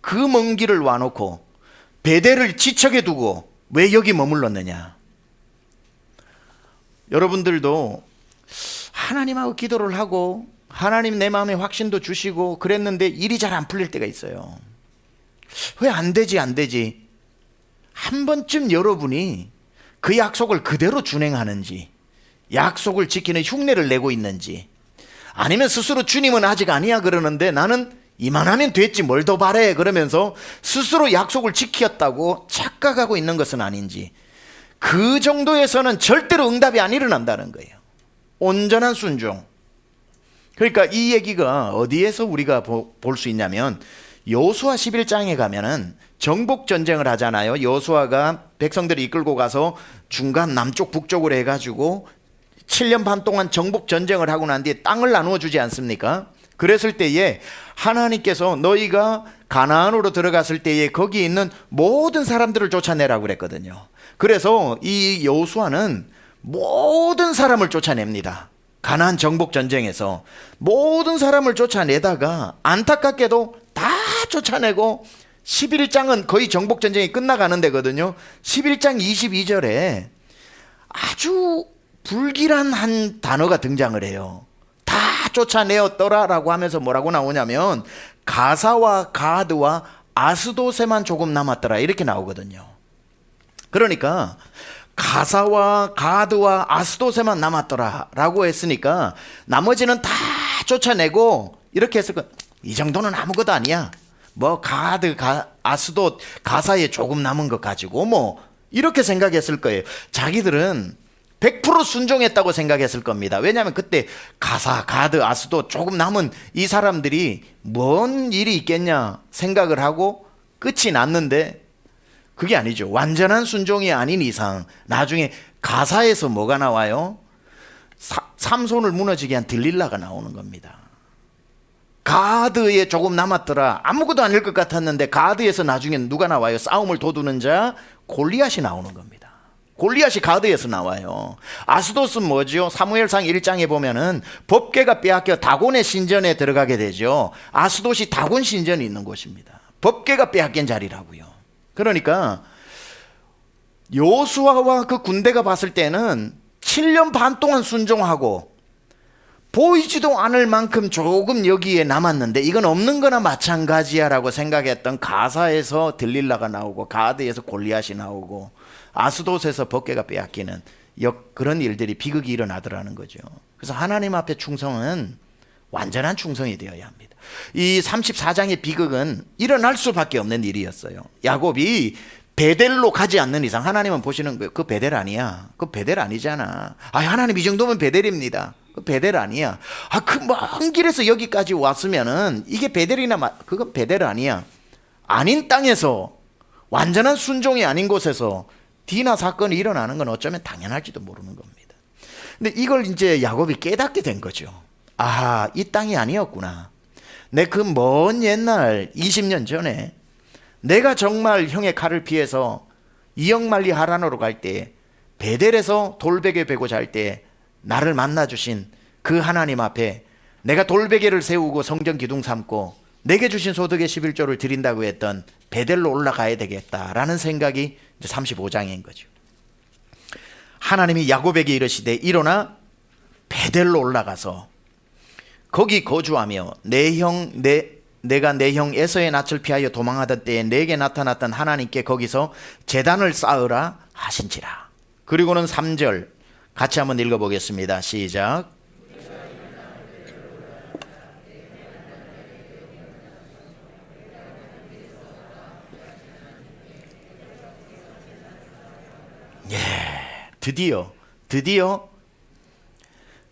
그 먼 길을 와놓고 베델을 지척에 두고 왜 여기 머물렀느냐? 여러분들도 하나님하고 기도를 하고 하나님 내 마음에 확신도 주시고 그랬는데 일이 잘 안 풀릴 때가 있어요. 왜 안 되지 안 되지? 한 번쯤 여러분이 그 약속을 그대로 준행하는지, 약속을 지키는 흉내를 내고 있는지, 아니면 스스로 주님은 아직 아니야 그러는데 나는 이만하면 됐지 뭘 더 바래 그러면서 스스로 약속을 지켰다고 착각하고 있는 것은 아닌지, 그 정도에서는 절대로 응답이 안 일어난다는 거예요. 온전한 순종. 그러니까 이 얘기가 어디에서 우리가 볼 수 있냐면 여호수아 11장에 가면은 정복 전쟁을 하잖아요. 여호수아가 백성들이 이끌고 가서 중간 남쪽 북쪽으로 해가지고 7년 반 동안 정복 전쟁을 하고 난 뒤에 땅을 나누어 주지 않습니까? 그랬을 때에 하나님께서 너희가 가나안으로 들어갔을 때에 거기 있는 모든 사람들을 쫓아내라고 그랬거든요. 그래서 이 여호수아는 모든 사람을 쫓아냅니다. 가나안 정복 전쟁에서 모든 사람을 쫓아내다가 안타깝게도 다 쫓아내고 11장은 거의 정복 전쟁이 끝나가는 데거든요. 11장 22절에 아주 불길한 한 단어가 등장을 해요. 다 쫓아내었더라라고 하면서 뭐라고 나오냐면 가사와 가드와 아스도세만 조금 남았더라 이렇게 나오거든요. 그러니까 가사와 가드와 아스도세만 남았더라라고 했으니까 나머지는 다 쫓아내고 이렇게 했을 거. 이 정도는 아무것도 아니야. 뭐 가드, 아스도, 가사에 조금 남은 것 가지고 뭐 이렇게 생각했을 거예요. 자기들은 100% 순종했다고 생각했을 겁니다. 왜냐하면 그때 가사, 가드, 아스도 조금 남은 이 사람들이 뭔 일이 있겠냐 생각을 하고 끝이 났는데 그게 아니죠. 완전한 순종이 아닌 이상 나중에 가사에서 뭐가 나와요? 삼손을 무너지게 한 들릴라가 나오는 겁니다. 가드에 조금 남았더라. 아무것도 아닐 것 같았는데 가드에서 나중에 누가 나와요? 싸움을 도두는 자 골리앗이 나오는 겁니다. 골리앗이 가드에서 나와요. 아스돗은 뭐죠? 사무엘상 1장에 보면은 법궤가 빼앗겨 다곤의 신전에 들어가게 되죠. 아스돗이 다곤 신전이 있는 곳입니다. 법궤가 빼앗긴 자리라고요. 그러니까 여호수아와 그 군대가 봤을 때는 7년 반 동안 순종하고 보이지도 않을 만큼 조금 여기에 남았는데 이건 없는 거나 마찬가지야 라고 생각했던 가사에서 들릴라가 나오고 가드에서 골리앗이 나오고 아스돗에서 법궤가 빼앗기는 그런 일들이 비극이 일어나더라는 거죠. 그래서 하나님 앞에 충성은 완전한 충성이 되어야 합니다. 이 34장의 비극은 일어날 수밖에 없는 일이었어요. 야곱이 베델로 가지 않는 이상 하나님은 보시는 거예요. 그 베델 아니야. 그 베델 아니잖아. 하나님 이 정도면 베델입니다. 그 베델 아니야. 그 먼 길에서 여기까지 왔으면은 이게 베델이나 그거 베델 아니야. 아닌 땅에서 완전한 순종이 아닌 곳에서 디나 사건이 일어나는 건 어쩌면 당연할지도 모르는 겁니다. 근데 이걸 이제 야곱이 깨닫게 된 거죠. 이 땅이 아니었구나. 내 그 먼 옛날 20년 전에 내가 정말 형의 칼을 피해서 이역만리 하란으로 갈 때 베델에서 돌베개 베고 잘 때 나를 만나주신 그 하나님 앞에 내가 돌베개를 세우고 성전 기둥 삼고 내게 주신 소득의 11조를 드린다고 했던 베델로 올라가야 되겠다라는 생각이 이제 35장인 거죠. 하나님이 야곱에게 이르시되 일어나 베델로 올라가서 거기 거주하며 내가 내 형 에서의 낯을 피하여 도망하던 때에 내게 나타났던 하나님께 거기서 제단을 쌓으라 하신지라. 그리고는 3절 같이 한번 읽어보겠습니다. 시작.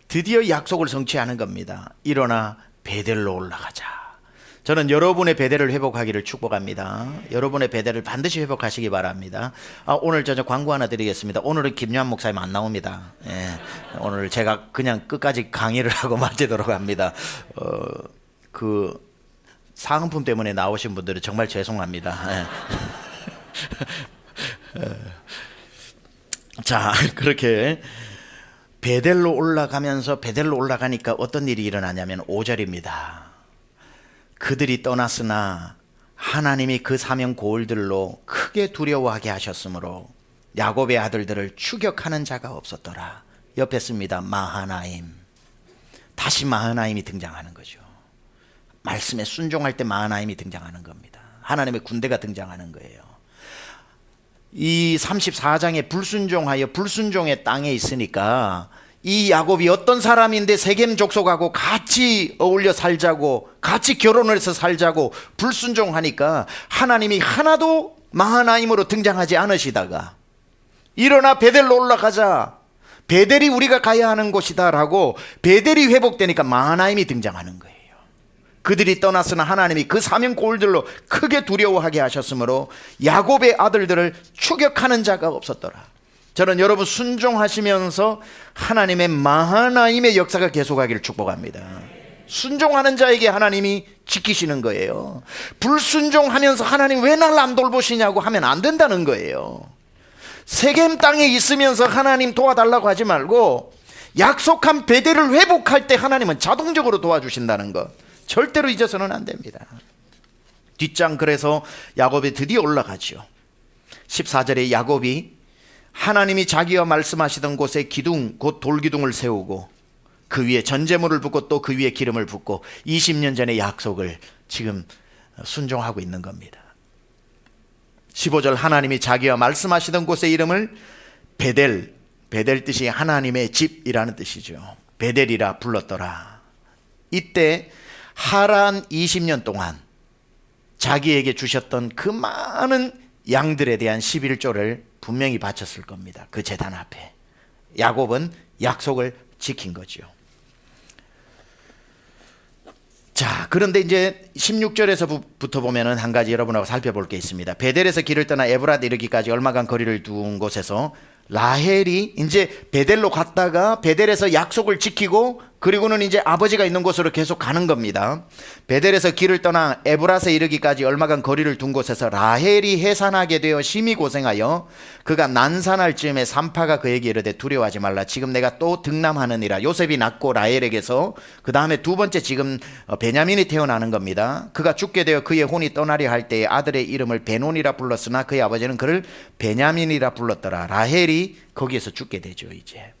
드디어 약속을 성취하는 겁니다. 일어나 베델로 올라가자. 저는 여러분의 베델을 회복하기를 축복합니다. 여러분의 베델을 반드시 회복하시기 바랍니다. 오늘 저 광고 하나 드리겠습니다. 오늘은 김요한 목사님 안 나옵니다. 오늘 제가 그냥 끝까지 강의를 하고 마치도록 합니다. 그 사은품 때문에 나오신 분들은 정말 죄송합니다. 자, 그렇게 베델로 올라가니까 어떤 일이 일어나냐면 5절입니다. 그들이 떠났으나 하나님이 그 사명 고을들로 크게 두려워하게 하셨으므로 야곱의 아들들을 추격하는 자가 없었더라. 옆에 씁니다. 마하나임. 다시 마하나임이 등장하는 거죠. 말씀에 순종할 때 마하나임이 등장하는 겁니다. 하나님의 군대가 등장하는 거예요. 이 34장에 불순종하여 불순종의 땅에 있으니까 이 야곱이 어떤 사람인데 세겜 족속하고 같이 어울려 살자고 같이 결혼을 해서 살자고 불순종하니까 하나님이 하나도 마하나임으로 등장하지 않으시다가 일어나 베델로 올라가자, 베델이 우리가 가야 하는 곳이다 라고 베델이 회복되니까 마하나임이 등장하는 거예요. 그들이 떠났으나 하나님이 그 사명골들로 크게 두려워하게 하셨으므로 야곱의 아들들을 추격하는 자가 없었더라. 저는 여러분 순종하시면서 하나님의 마하나임의 역사가 계속하기를 축복합니다. 순종하는 자에게 하나님이 지키시는 거예요. 불순종하면서 하나님 왜 날 안 돌보시냐고 하면 안 된다는 거예요. 세겜 땅에 있으면서 하나님 도와달라고 하지 말고 약속한 베델을 회복할 때 하나님은 자동적으로 도와주신다는 것 절대로 잊어서는 안 됩니다. 뒷장 그래서 야곱이 드디어 올라가죠. 14절에 야곱이 하나님이 자기와 말씀하시던 곳에 기둥 곧 돌기둥을 세우고 그 위에 전제물을 붓고 또 그 위에 기름을 붓고 20년 전의 약속을 지금 순종하고 있는 겁니다. 15절 하나님이 자기와 말씀하시던 곳의 이름을 베델, 베델 뜻이 하나님의 집이라는 뜻이죠. 베델이라 불렀더라. 이때 하란 20년 동안 자기에게 주셨던 그 많은 양들에 대한 11조를 분명히 바쳤을 겁니다. 그 제단 앞에. 야곱은 약속을 지킨 거죠. 자, 그런데 이제 16절에서부터 보면은 한 가지 여러분하고 살펴볼 게 있습니다. 베델에서 길을 떠나 에브라데 이르기까지 얼마간 거리를 둔 곳에서 라헬이 이제 베델로 갔다가 베델에서 약속을 지키고 그리고는 이제 아버지가 있는 곳으로 계속 가는 겁니다. 베델에서 길을 떠나 에브라스에 이르기까지 얼마간 거리를 둔 곳에서 라헬이 해산하게 되어 심히 고생하여 그가 난산할 즈음에 산파가 그에게 이르되 두려워하지 말라. 지금 내가 또 등남하느니라. 요셉이 낳고 라헬에게서 그 다음에 두 번째 지금 베냐민이 태어나는 겁니다. 그가 죽게 되어 그의 혼이 떠나려 할 때에 아들의 이름을 베논이라 불렀으나 그의 아버지는 그를 베냐민이라 불렀더라. 라헬이 거기에서 죽게 되죠. 이제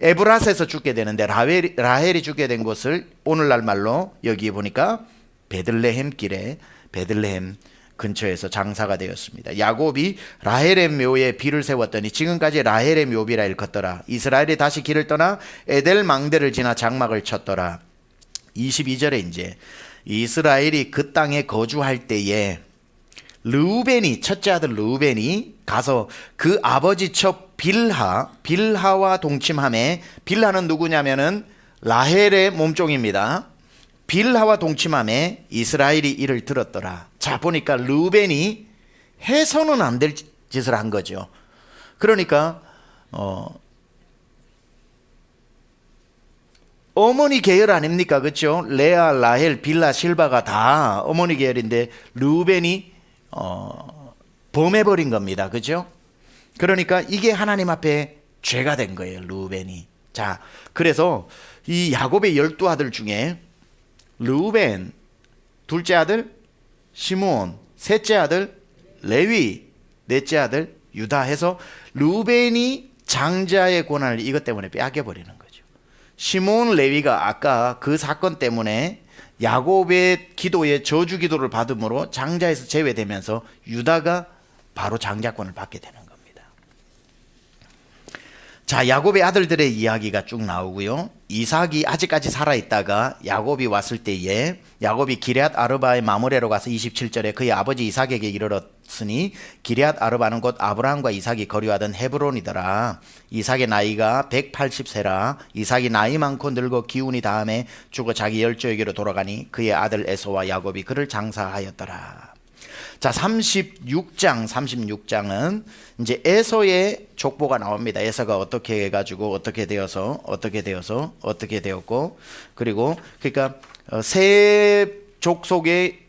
에브라스에서 죽게 되는데 라헬이 죽게 된 곳을 오늘날 말로 여기 보니까 베들레헴 길에 베들레헴 근처에서 장사가 되었습니다. 야곱이 라헬의 묘에 비를 세웠더니 지금까지 라헬의 묘비라 일컫더라. 이스라엘이 다시 길을 떠나 에델 망대를 지나 장막을 쳤더라. 22절에 이제 이스라엘이 그 땅에 거주할 때에 르우벤이 첫째 아들 르우벤이 가서 그 아버지 첩 빌하와 동침함에 빌하는 누구냐면은 라헬의 몸종입니다. 빌하와 동침함에 이스라엘이 이를 들었더라. 자 보니까 르우벤이 해서는 안 될 짓을 한 거죠. 그러니까 어머니 계열 아닙니까? 그렇죠? 레아, 라헬, 빌하, 실바가 다 어머니 계열인데 르우벤이 범해버린 겁니다. 그죠? 그러니까 이게 하나님 앞에 죄가 된 거예요. 르우벤이. 자, 그래서 이 야곱의 12아들 중에 르우벤, 둘째 아들 시므온, 셋째 아들 레위, 넷째 아들 유다 해서 르우벤이 장자의 권한을 이것 때문에 빼앗겨버리는 거죠. 시므온, 레위가 아까 그 사건 때문에 야곱의 기도에 저주 기도를 받음으로 장자에서 제외되면서 유다가 바로 장자권을 받게 되는 겁니다. 자, 야곱의 아들들의 이야기가 쭉 나오고요. 이삭이 아직까지 살아있다가 야곱이 왔을 때에 야곱이 기럇 아르바의 마므레로 가서 27절에 그의 아버지 이삭에게 이르렀으니 기럇 아르바는 곧 아브라함과 이삭이 거류하던 헤브론이더라. 이삭의 나이가 180세라. 이삭이 나이 많고 늙어 기운이 다음에 죽어 자기 열조에게로 돌아가니 그의 아들 에서와 야곱이 그를 장사하였더라. 자, 36장은 이제 에서의 족보가 나옵니다. 에서가 어떻게 해가지고 어떻게 되어서 어떻게 되었고, 그리고 그러니까 세 족속의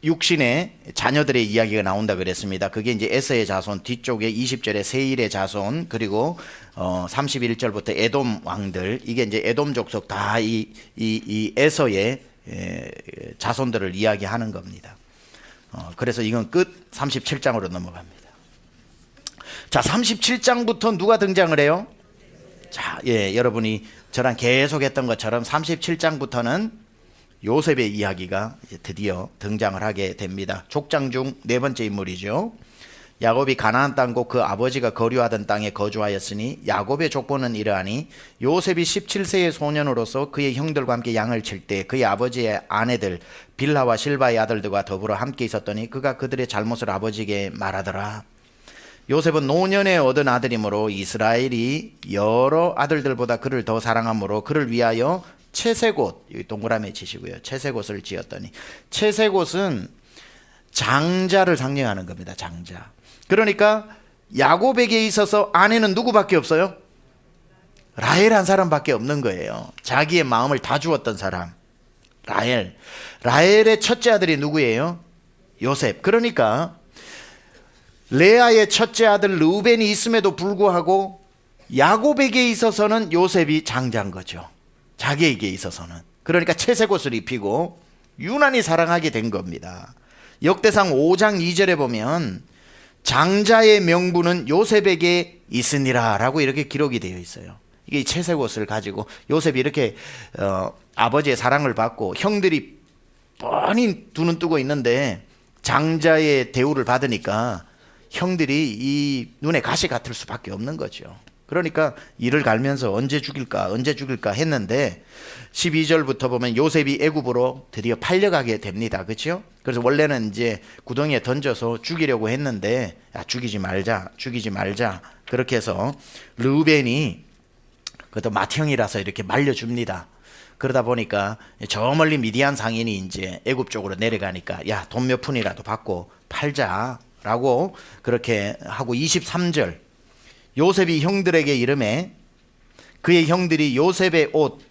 육신의 자녀들의 이야기가 나온다 그랬습니다. 그게 이제 에서의 자손, 뒤쪽에 20절에 세일의 자손, 그리고 31절부터 에돔 왕들, 이게 이제 에돔 족속 다 이 에서의 자손들을 이야기하는 겁니다. 그래서 이건 끝. 37장으로 넘어갑니다. 자, 37장부터 누가 등장을 해요? 자, 여러분이 저랑 계속했던 것처럼 37장부터는 요셉의 이야기가 이제 드디어 등장을 하게 됩니다. 족장 중 네 번째 인물이죠. 야곱이 가나안 땅고 그 아버지가 거류하던 땅에 거주하였으니 야곱의 족보는 이러하니 요셉이 17세의 소년으로서 그의 형들과 함께 양을 칠 때 그의 아버지의 아내들 빌하와 실바의 아들들과 더불어 함께 있었더니 그가 그들의 잘못을 아버지에게 말하더라. 요셉은 노년에 얻은 아들이므로 이스라엘이 여러 아들들보다 그를 더 사랑하므로 그를 위하여 채색옷, 여기 동그라미 치시고요, 채색옷을 지었더니, 채색옷은 장자를 상징하는 겁니다. 장자. 그러니까 야곱에게 있어서 아내는 누구밖에 없어요? 라헬 한 사람밖에 없는 거예요. 자기의 마음을 다 주었던 사람, 라헬. 라헬의 첫째 아들이 누구예요? 요셉. 그러니까 레아의 첫째 아들 르우벤이 있음에도 불구하고 야곱에게 있어서는 요셉이 장자인 거죠. 자기에게 있어서는. 그러니까 채색옷을 입히고 유난히 사랑하게 된 겁니다. 역대상 5장 2절에 보면 장자의 명분은 요셉에게 있으니라 라고 이렇게 기록이 되어 있어요. 이게 채색옷을 가지고 요셉이 이렇게 아버지의 사랑을 받고 형들이 뻔히 두 눈 뜨고 있는데 장자의 대우를 받으니까 형들이 이 눈에 가시 같을 수밖에 없는 거죠. 그러니까 이를 갈면서 언제 죽일까 했는데 12절부터 보면 요셉이 애굽으로 드디어 팔려가게 됩니다. 그렇죠? 그래서 원래는 이제 구덩이에 던져서 죽이려고 했는데 죽이지 말자 그렇게 해서 르우벤이 그것도 맏형이라서 이렇게 말려줍니다. 그러다 보니까 저 멀리 미디안 상인이 이제 애굽 쪽으로 내려가니까 야, 돈 몇 푼이라도 받고 팔자라고 그렇게 하고 23절 요셉이 형들에게 이르매 그의 형들이 요셉의 옷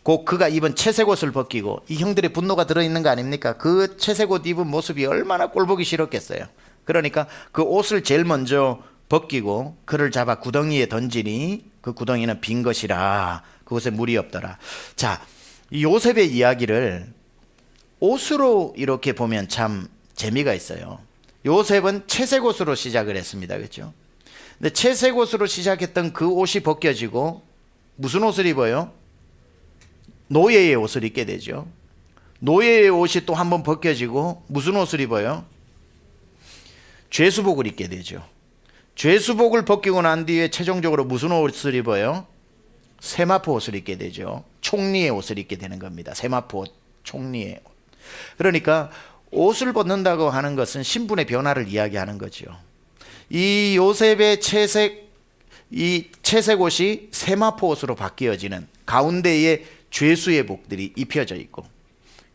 곧 그가 입은 채색옷을 벗기고, 이 형들의 분노가 들어있는 거 아닙니까? 그 채색옷 입은 모습이 얼마나 꼴보기 싫었겠어요. 그러니까 그 옷을 제일 먼저 벗기고 그를 잡아 구덩이에 던지니 그 구덩이는 빈 것이라 그곳에 물이 없더라. 자, 이 요셉의 이야기를 옷으로 이렇게 보면 참 재미가 있어요. 요셉은 채색옷으로 시작을 했습니다. 그렇죠? 근데 채색옷으로 시작했던 그 옷이 벗겨지고 무슨 옷을 입어요? 노예의 옷을 입게 되죠. 노예의 옷이 또 한번 벗겨지고 무슨 옷을 입어요? 죄수복을 입게 되죠. 죄수복을 벗기고 난 뒤에 최종적으로 무슨 옷을 입어요? 세마포 옷을 입게 되죠. 총리의 옷을 입게 되는 겁니다. 세마포 옷, 총리의 옷. 그러니까 옷을 벗는다고 하는 것은 신분의 변화를 이야기하는 거죠. 이 요셉의 이 채색 옷이 세마포 옷으로 바뀌어지는, 가운데에 죄수의 복들이 입혀져 있고,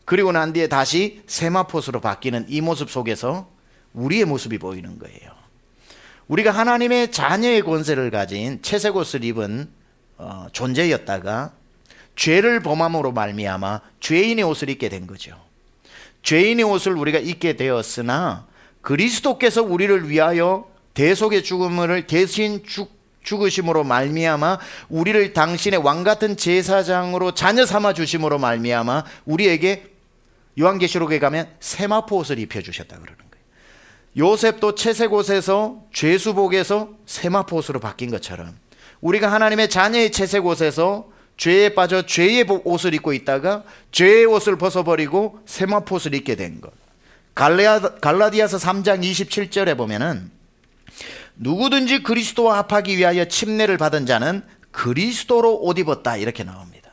그리고 난 뒤에 다시 세마포 옷으로 바뀌는 이 모습 속에서 우리의 모습이 보이는 거예요. 우리가 하나님의 자녀의 권세를 가진 채색 옷을 입은 존재였다가 죄를 범함으로 말미암아 죄인의 옷을 입게 된 거죠. 죄인의 옷을 우리가 입게 되었으나 그리스도께서 우리를 위하여 대속의 죽음을 대신 죽으심으로 말미암아 우리를 당신의 왕같은 제사장으로 자녀 삼아 주심으로 말미암아 우리에게 요한계시록에 가면 세마포 옷을 입혀주셨다 그러는 거예요. 요셉도 채색 옷에서 죄수복에서 세마포 옷으로 바뀐 것처럼 우리가 하나님의 자녀의 채색 옷에서 죄에 빠져 죄의 옷을 입고 있다가 죄의 옷을 벗어버리고 세마포 옷을 입게 된 것. 갈라디아서 3장 27절에 보면은 누구든지 그리스도와 합하기 위하여 침례를 받은 자는 그리스도로 옷 입었다 이렇게 나옵니다.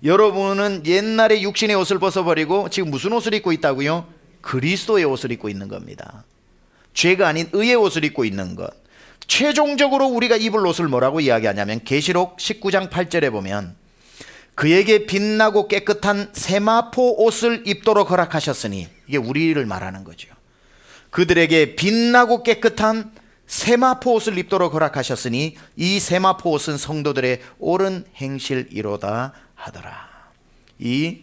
여러분은 옛날에 육신의 옷을 벗어버리고 지금 무슨 옷을 입고 있다고요? 그리스도의 옷을 입고 있는 겁니다. 죄가 아닌 의의 옷을 입고 있는 것. 최종적으로 우리가 입을 옷을 뭐라고 이야기하냐면 계시록 19장 8절에 보면 그에게 빛나고 깨끗한 세마포 옷을 입도록 허락하셨으니, 이게 우리를 말하는 거죠. 그들에게 빛나고 깨끗한 세마포 옷을 입도록 허락하셨으니 이 세마포 옷은 성도들의 옳은 행실이로다 하더라. 이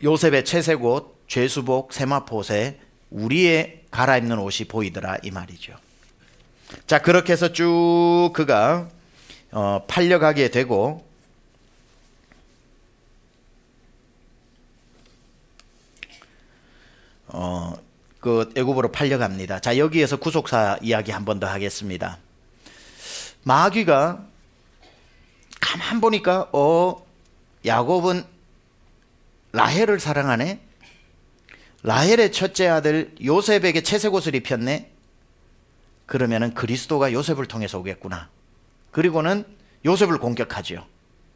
요셉의 채색 옷, 죄수복, 세마포 옷에 우리의 갈아입는 옷이 보이더라 이 말이죠. 자, 그렇게 해서 쭉 그가 팔려가게 되고 그 애굽으로 팔려갑니다. 자, 여기에서 구속사 이야기 한 번 더 하겠습니다. 마귀가 가만 보니까 야곱은 라헬을 사랑하네. 라헬의 첫째 아들 요셉에게 채색옷을 입혔네. 그러면은 그리스도가 요셉을 통해서 오겠구나. 그리고는 요셉을 공격하죠.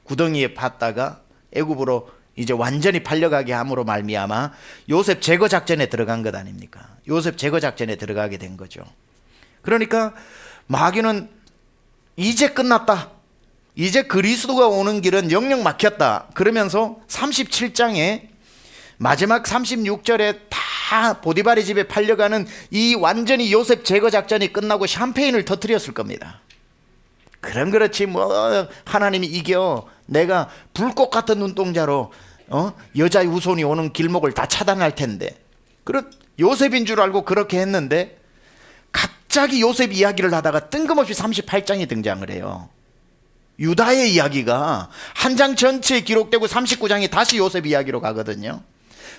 구덩이에 팠다가 애굽으로 이제 완전히 팔려가게 함으로 말미암아 요셉 제거 작전에 들어간 것 아닙니까? 요셉 제거 작전에 들어가게 된 거죠. 그러니까 마귀는 이제 끝났다. 이제 그리스도가 오는 길은 영영 막혔다. 그러면서 37장에 마지막 36절에 다 보디발의 집에 팔려가는 이 완전히 요셉 제거 작전이 끝나고 샴페인을 터뜨렸을 겁니다. 그럼 그렇지 뭐 하나님이 이겨 내가 불꽃 같은 눈동자로 여자의 후손이 오는 길목을 다 차단할 텐데 요셉인 줄 알고 그렇게 했는데 갑자기 요셉 이야기를 하다가 뜬금없이 38장이 등장을 해요. 유다의 이야기가 한 장 전체에 기록되고 39장이 다시 요셉 이야기로 가거든요.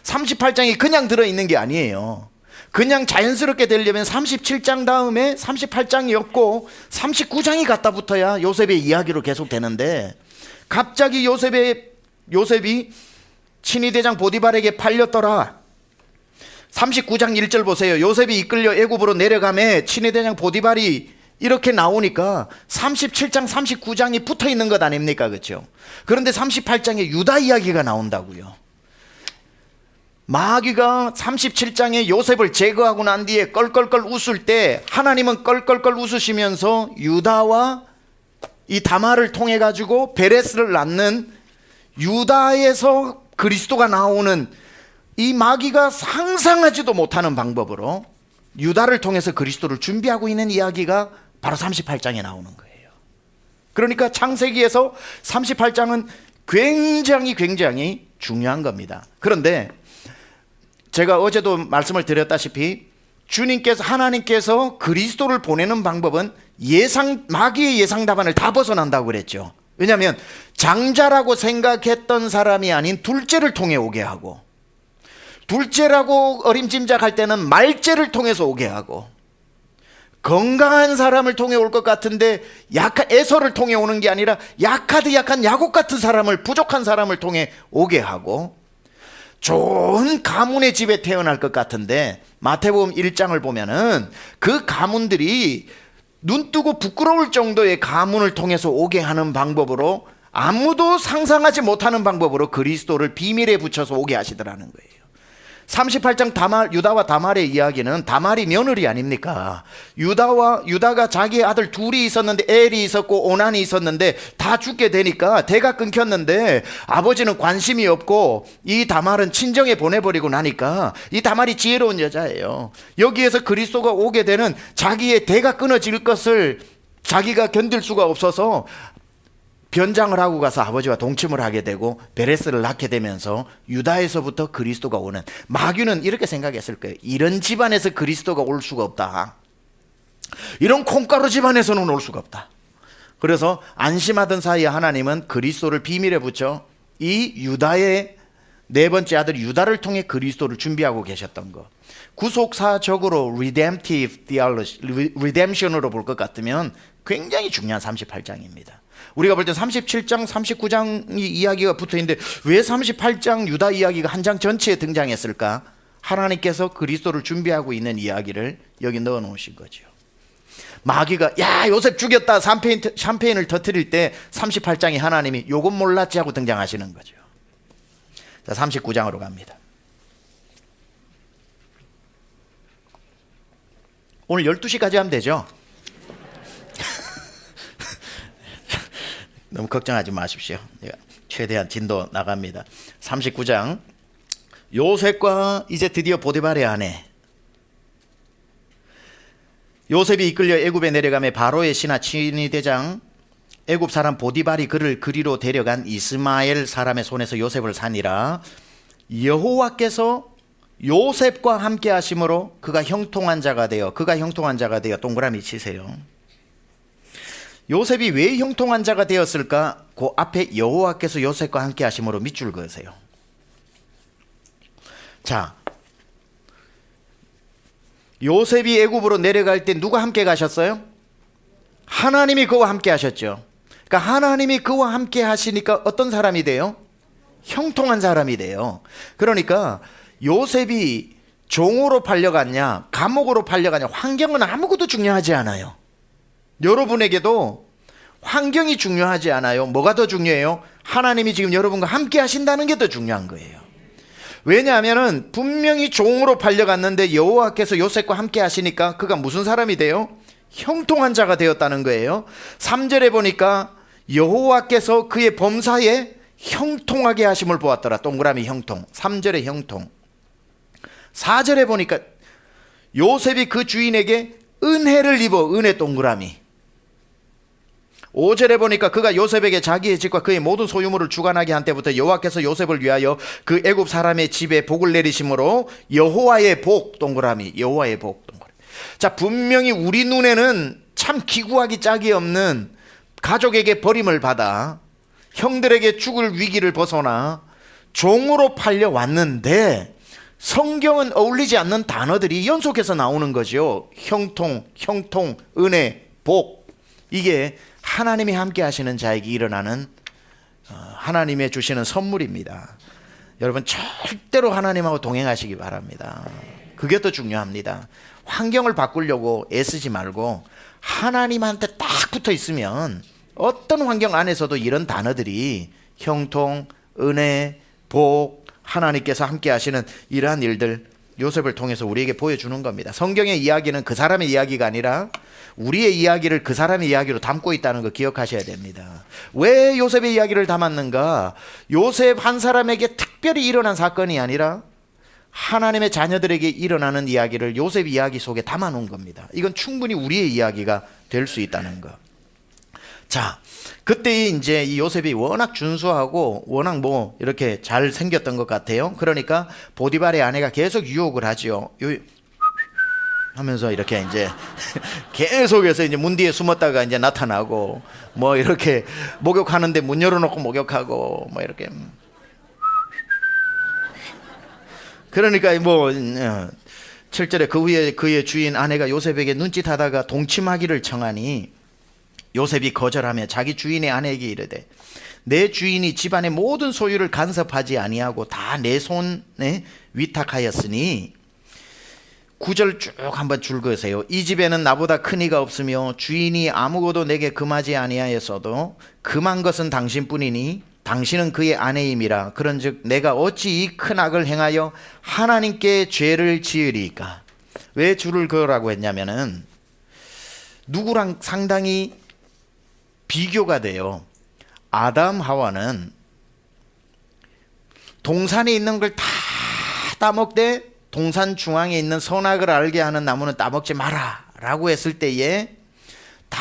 38장이 그냥 들어있는 게 아니에요. 그냥 자연스럽게 되려면 37장 다음에 38장이었고 39장이 갖다 붙어야 요셉의 이야기로 계속 되는데 갑자기 요셉이 친위대장 보디발에게 팔렸더라. 39장 1절 보세요. 요셉이 이끌려 애굽으로 내려가매 친위대장 보디발이 이렇게 나오니까 37장 39장이 붙어 있는 것 아닙니까? 그렇죠? 그런데 38장에 유다 이야기가 나온다고요. 마귀가 37장에 요셉을 제거하고 난 뒤에 껄껄껄 웃을 때 하나님은 껄껄껄 웃으시면서 유다와 이 다말을 통해 가지고 베레스를 낳는 유다에서 그리스도가 나오는 이 마귀가 상상하지도 못하는 방법으로 유다를 통해서 그리스도를 준비하고 있는 이야기가 바로 38장에 나오는 거예요. 그러니까 창세기에서 38장은 굉장히 중요한 겁니다. 그런데 제가 어제도 말씀을 드렸다시피 하나님께서 그리스도를 보내는 방법은 마귀의 예상 답안을 다 벗어난다고 그랬죠. 왜냐하면 장자라고 생각했던 사람이 아닌 둘째를 통해 오게 하고, 둘째라고 어림짐작할 때는 말째를 통해서 오게 하고, 건강한 사람을 통해 올 것 같은데 에서를 통해 오는 게 아니라 약한 야곱 같은 사람을, 부족한 사람을 통해 오게 하고, 좋은 가문의 집에 태어날 것 같은데 마태복음 1장을 보면은 그 가문들이 눈뜨고 부끄러울 정도의 가문을 통해서 오게 하는 방법으로, 아무도 상상하지 못하는 방법으로 그리스도를 비밀에 붙여서 오게 하시더라는 거예요. 38장 유다와 다말의 이야기는 다말이 며느리 아닙니까? 유다가 자기의 아들 둘이 있었는데, 엘이 있었고 오난이 있었는데 다 죽게 되니까 대가 끊겼는데 아버지는 관심이 없고 이 다말은 친정에 보내버리고 나니까 이 다말이 지혜로운 여자예요. 여기에서 그리스도가 오게 되는 자기의 대가 끊어질 것을 자기가 견딜 수가 없어서 변장을 하고 가서 아버지와 동침을 하게 되고 베레스를 낳게 되면서 유다에서부터 그리스도가 오는, 마귀는 이렇게 생각했을 거예요. 이런 집안에서 그리스도가 올 수가 없다. 이런 콩가루 집안에서는 올 수가 없다. 그래서 안심하던 사이에 하나님은 그리스도를 비밀에 붙여 이 유다의 네 번째 아들 유다를 통해 그리스도를 준비하고 계셨던 것. 구속사적으로 redemptive theology, redemption으로 볼 것 같으면 굉장히 중요한 38장입니다. 우리가 볼 때 37장, 39장 이야기가 붙어 있는데 왜 38장 유다 이야기가 한 장 전체에 등장했을까? 하나님께서 그리스도를 준비하고 있는 이야기를 여기 넣어 놓으신 거죠. 마귀가 야 요셉 죽였다 샴페인을 터뜨릴 때 38장에 하나님이 요건 몰랐지 하고 등장하시는 거죠. 자, 39장으로 갑니다. 오늘 12시까지 하면 되죠? 너무 걱정하지 마십시오. 최대한 진도 나갑니다. 39장. 요셉과 이제 드디어 보디발의 아내, 요셉이 이끌려 애굽에 내려가며 바로의 신하 친위대장 애굽 사람 보디발이 그를 그리로 데려간 이스마엘 사람의 손에서 요셉을 사니라. 여호와께서 요셉과 함께 하심으로 그가 형통한 자가 되어 동그라미 치세요. 요셉이 왜 형통한 자가 되었을까? 그 앞에 여호와께서 요셉과 함께 하심으로 밑줄 그으세요. 자, 요셉이 애굽으로 내려갈 때 누가 함께 가셨어요? 하나님이 그와 함께 하셨죠. 그러니까 하나님이 그와 함께 하시니까 어떤 사람이 돼요? 형통한 사람이 돼요. 그러니까 요셉이 종으로 팔려갔냐 감옥으로 팔려갔냐 환경은 아무것도 중요하지 않아요. 여러분에게도 환경이 중요하지 않아요. 뭐가 더 중요해요? 하나님이 지금 여러분과 함께 하신다는 게 더 중요한 거예요. 왜냐하면 분명히 종으로 팔려갔는데 여호와께서 요셉과 함께 하시니까 그가 무슨 사람이 돼요? 형통한 자가 되었다는 거예요. 3절에 보니까 여호와께서 그의 범사에 형통하게 하심을 보았더라. 동그라미 형통. 3절에 형통. 4절에 보니까 요셉이 그 주인에게 은혜를 입어. 은혜 동그라미. 5절에 보니까 그가 요셉에게 자기의 집과 그의 모든 소유물을 주관하게 한 때부터 여호와께서 요셉을 위하여 그 애굽 사람의 집에 복을 내리심으로 여호와의 복 동그라미. 여호와의 복 동그라미. 자, 분명히 우리 눈에는 참 기구하기 짝이 없는 가족에게 버림을 받아 형들에게 죽을 위기를 벗어나 종으로 팔려왔는데 성경은 어울리지 않는 단어들이 연속해서 나오는 거죠. 형통, 은혜, 복. 이게 하나님이 함께 하시는 자에게 일어나는 하나님의 주시는 선물입니다. 여러분 절대로 하나님하고 동행하시기 바랍니다. 그게 더 중요합니다. 환경을 바꾸려고 애쓰지 말고 하나님한테 딱 붙어 있으면 어떤 환경 안에서도 이런 단어들이 형통, 은혜, 복, 하나님께서 함께 하시는 이러한 일들 요셉을 통해서 우리에게 보여주는 겁니다. 성경의 이야기는 그 사람의 이야기가 아니라 우리의 이야기를 그 사람의 이야기로 담고 있다는 거 기억하셔야 됩니다. 왜 요셉의 이야기를 담았는가? 요셉 한 사람에게 특별히 일어난 사건이 아니라 하나님의 자녀들에게 일어나는 이야기를 요셉 이야기 속에 담아 놓은 겁니다. 이건 충분히 우리의 이야기가 될 수 있다는 거. 자, 그때 이제 이 요셉이 워낙 준수하고 워낙 뭐 이렇게 잘 생겼던 것 같아요. 그러니까 보디발의 아내가 계속 유혹을 하죠. 하면서 이렇게 이제 계속해서 이제 문 뒤에 숨었다가 이제 나타나고 뭐 이렇게 목욕하는데 문 열어놓고 목욕하고 뭐 이렇게. 그러니까 뭐 7절에 그 후에 그의 주인 아내가 요셉에게 눈짓하다가 동침하기를 청하니 요셉이 거절하며 자기 주인의 아내에게 이르되 내 주인이 집안의 모든 소유를 간섭하지 아니하고 다 내 손에 위탁하였으니 9절 쭉 한번 줄거세요. 이 집에는 나보다 큰 이가 없으며 주인이 아무것도 내게 금하지 아니하였어도 금한 것은 당신뿐이니 당신은 그의 아내임이라. 그런즉 내가 어찌 이 큰 악을 행하여 하나님께 죄를 지으리까. 왜 줄을 그으라고 했냐면은 누구랑 상당히 비교가 돼요. 아담 하와는 동산에 있는 걸 다 따먹되 동산 중앙에 있는 선악을 알게 하는 나무는 따먹지 마라 라고 했을 때에 다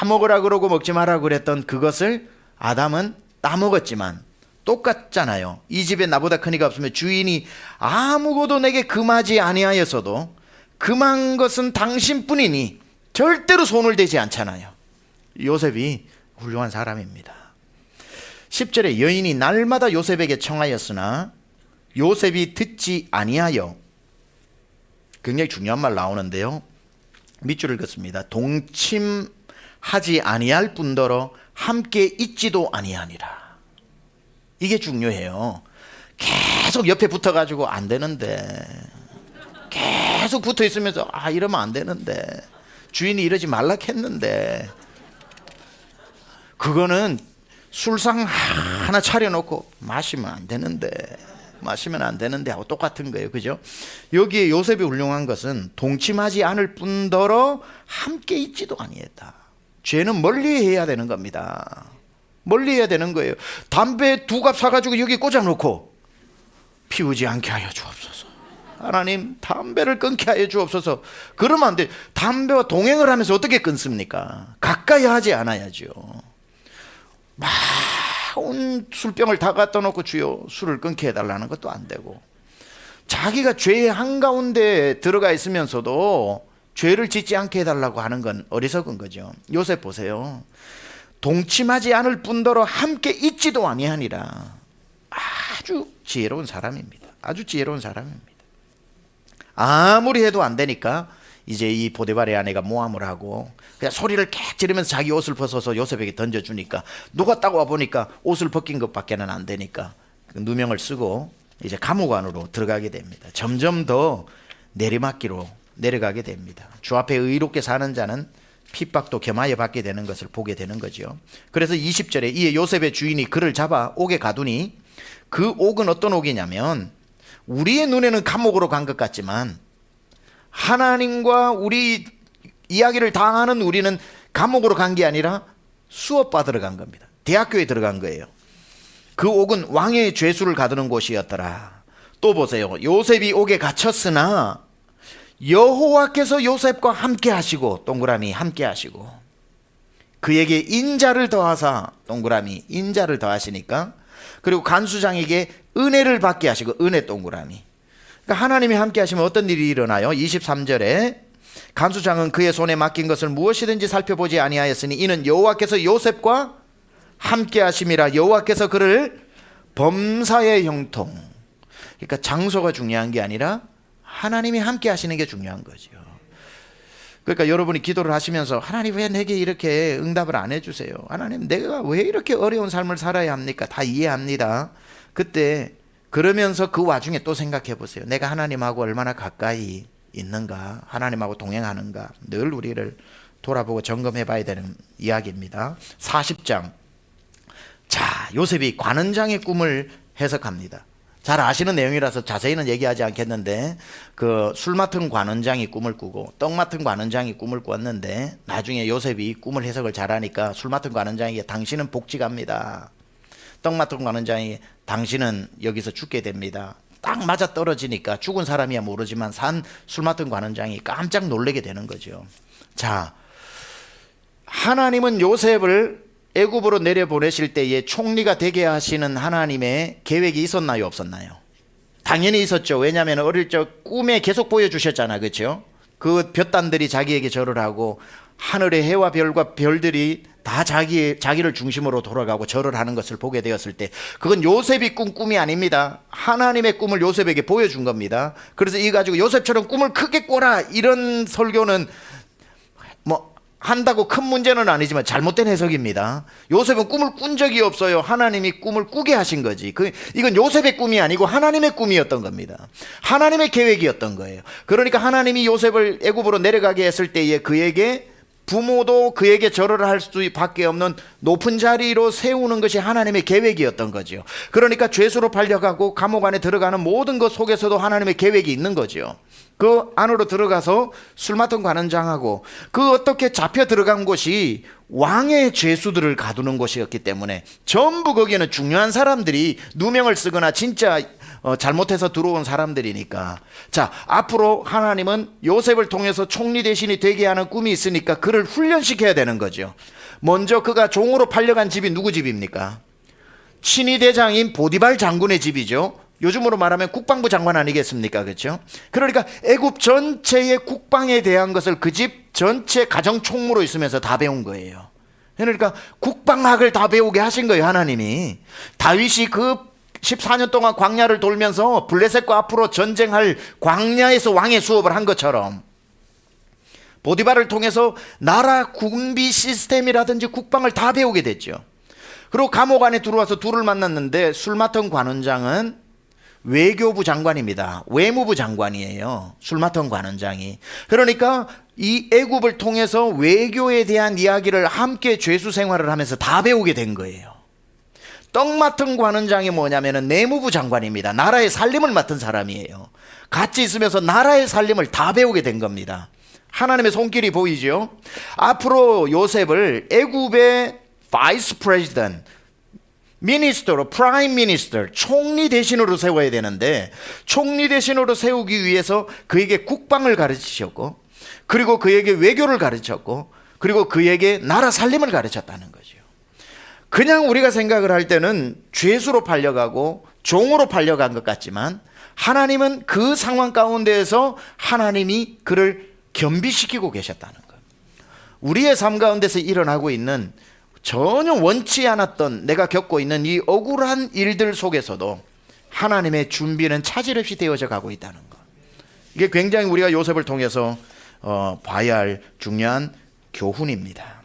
먹으라 그러고 먹지 마라 그랬던 그것을 아담은 따먹었지만 똑같잖아요. 이 집에 나보다 큰 이가 없으면 주인이 아무것도 내게 금하지 아니하였어도 금한 것은 당신뿐이니 절대로 손을 대지 않잖아요. 요셉이 훌륭한 사람입니다. 10절에 여인이 날마다 요셉에게 청하였으나 요셉이 듣지 아니하여. 굉장히 중요한 말 나오는데요. 밑줄을 긋습니다. 동침하지 아니할 뿐더러 함께 있지도 아니하니라. 이게 중요해요. 계속 옆에 붙어가지고 안 되는데, 계속 붙어 있으면서 이러면 안 되는데, 주인이 이러지 말라 했는데, 그거는 술상 하나 차려놓고 마시면 안 되는데 하고 똑같은 거예요. 그죠? 여기에 요셉이 훌륭한 것은 동침하지 않을 뿐더러 함께 있지도 아니했다. 죄는 멀리 해야 되는 겁니다. 멀리 해야 되는 거예요. 담배 2갑 사가지고 여기 꽂아놓고 피우지 않게 하여 주옵소서. 하나님 담배를 끊게 하여 주옵소서. 그러면 안 돼. 담배와 동행을 하면서 어떻게 끊습니까? 가까이 하지 않아야죠. 막 온 술병을 다 갖다 놓고 주여 술을 끊게 해달라는 것도 안 되고, 자기가 죄의 한가운데 들어가 있으면서도 죄를 짓지 않게 해달라고 하는 건 어리석은 거죠. 요셉 보세요. 동침하지 않을 뿐더러 함께 있지도 아니하니라. 아주 지혜로운 사람입니다. 아주 지혜로운 사람입니다. 아무리 해도 안 되니까 이제 이 보디발의 아내가 모함을 하고 그냥 소리를 객 지르면서 자기 옷을 벗어서 요셉에게 던져주니까 누가 딱 와보니까 옷을 벗긴 것밖에는 안 되니까 그 누명을 쓰고 이제 감옥 안으로 들어가게 됩니다. 점점 더 내리막기로 내려가게 됩니다. 주 앞에 의롭게 사는 자는 핍박도 겸하여 받게 되는 것을 보게 되는 거죠. 그래서 20절에 이에 요셉의 주인이 그를 잡아 옥에 가두니 그 옥은 어떤 옥이냐면 우리의 눈에는 감옥으로 간 것 같지만 하나님과 우리 이야기를 당하는 우리는 감옥으로 간 게 아니라 수업 받으러 간 겁니다. 대학교에 들어간 거예요. 그 옥은 왕의 죄수를 가두는 곳이었더라. 또 보세요. 요셉이 옥에 갇혔으나 여호와께서 요셉과 함께 하시고 동그라미 함께 하시고 그에게 인자를 더하사 동그라미 인자를 더하시니까 그리고 간수장에게 은혜를 받게 하시고 은혜 동그라미. 그러니까 하나님이 함께 하시면 어떤 일이 일어나요? 23절에 간수장은 그의 손에 맡긴 것을 무엇이든지 살펴보지 아니하였으니 이는 여호와께서 요셉과 함께 하심이라. 여호와께서 그를 범사의 형통. 그러니까 장소가 중요한 게 아니라 하나님이 함께 하시는 게 중요한 거죠. 그러니까 여러분이 기도를 하시면서 하나님 왜 내게 이렇게 응답을 안 해주세요? 하나님 내가 왜 이렇게 어려운 삶을 살아야 합니까? 다 이해합니다. 그때 그러면서 그 와중에 또 생각해 보세요. 내가 하나님하고 얼마나 가까이 있는가, 하나님하고 동행하는가 늘 우리를 돌아보고 점검해 봐야 되는 이야기입니다. 40장. 자, 요셉이 관원장의 꿈을 해석합니다. 잘 아시는 내용이라서 자세히는 얘기하지 않겠는데 그 술 맡은 관원장이 꿈을 꾸고 떡 맡은 관원장이 꿈을 꿨는데 나중에 요셉이 꿈을 해석을 잘하니까 술 맡은 관원장에게 당신은 복직합니다. 떡 맡은 관원장이 당신은 여기서 죽게 됩니다. 딱 맞아 떨어지니까 죽은 사람이야 모르지만 산 술 맡은 관원장이 깜짝 놀라게 되는 거죠. 자, 하나님은 요셉을 애굽으로 내려보내실 때에 총리가 되게 하시는 하나님의 계획이 있었나요, 없었나요? 당연히 있었죠. 왜냐하면 어릴 적 꿈에 계속 보여주셨잖아, 그렇죠? 그 볕단들이 자기에게 절을 하고 하늘의 해와 별과 별들이 다 자기를 중심으로 돌아가고 절을 하는 것을 보게 되었을 때 그건 요셉이 꾼 꿈이 아닙니다. 하나님의 꿈을 요셉에게 보여준 겁니다. 그래서 이 가지고 요셉처럼 꿈을 크게 꿔라 이런 설교는 뭐 한다고 큰 문제는 아니지만 잘못된 해석입니다. 요셉은 꿈을 꾼 적이 없어요. 하나님이 꿈을 꾸게 하신 거지. 이건 요셉의 꿈이 아니고 하나님의 꿈이었던 겁니다. 하나님의 계획이었던 거예요. 그러니까 하나님이 요셉을 애굽으로 내려가게 했을 때에 그에게 부모도 그에게 절을 할 수밖에 없는 높은 자리로 세우는 것이 하나님의 계획이었던 거죠. 그러니까 죄수로 팔려가고 감옥 안에 들어가는 모든 것 속에서도 하나님의 계획이 있는 거죠. 그 안으로 들어가서 술 맡은 관원장하고 그 어떻게 잡혀 들어간 곳이 왕의 죄수들을 가두는 곳이었기 때문에 전부 거기에는 중요한 사람들이 누명을 쓰거나 진짜 잘못해서 들어온 사람들이니까. 자, 앞으로 하나님은 요셉을 통해서 총리 대신이 되게 하는 꿈이 있으니까 그를 훈련시켜야 되는 거죠. 먼저 그가 종으로 팔려간 집이 누구 집입니까? 친위 대장인 보디발 장군의 집이죠. 요즘으로 말하면 국방부 장관 아니겠습니까? 그렇죠? 그러니까 애굽 전체의 국방에 대한 것을 그 집 전체 가정 총무로 있으면서 다 배운 거예요. 그러니까 국방학을 다 배우게 하신 거예요, 하나님이. 다윗이 그 14년 동안 광야를 돌면서 블레셋과 앞으로 전쟁할 광야에서 왕의 수업을 한 것처럼 보디발을 통해서 나라 군비 시스템이라든지 국방을 다 배우게 됐죠. 그리고 감옥 안에 들어와서 둘을 만났는데 술 맡은 관원장은 외교부 장관입니다. 외무부 장관이에요. 술 맡은 관원장이. 그러니까 이 애굽을 통해서 외교에 대한 이야기를 함께 죄수 생활을 하면서 다 배우게 된 거예요. 떡 맡은 관원장이 뭐냐면은 내무부 장관입니다. 나라의 살림을 맡은 사람이에요. 같이 있으면서 나라의 살림을 다 배우게 된 겁니다. 하나님의 손길이 보이죠. 앞으로 요셉을 애굽의 바이스 프레지던트, 미니스터로 프라임 미니스터, 총리 대신으로 세워야 되는데 총리 대신으로 세우기 위해서 그에게 국방을 가르치셨고 그리고 그에게 외교를 가르쳤고 그리고 그에게 나라 살림을 가르쳤다는 거죠. 그냥 우리가 생각을 할 때는 죄수로 팔려가고 종으로 팔려간 것 같지만 하나님은 그 상황 가운데에서 하나님이 그를 겸비시키고 계셨다는 것. 우리의 삶 가운데서 일어나고 있는 전혀 원치 않았던 내가 겪고 있는 이 억울한 일들 속에서도 하나님의 준비는 차질 없이 되어져 가고 있다는 것. 이게 굉장히 우리가 요셉을 통해서 봐야 할 중요한 교훈입니다.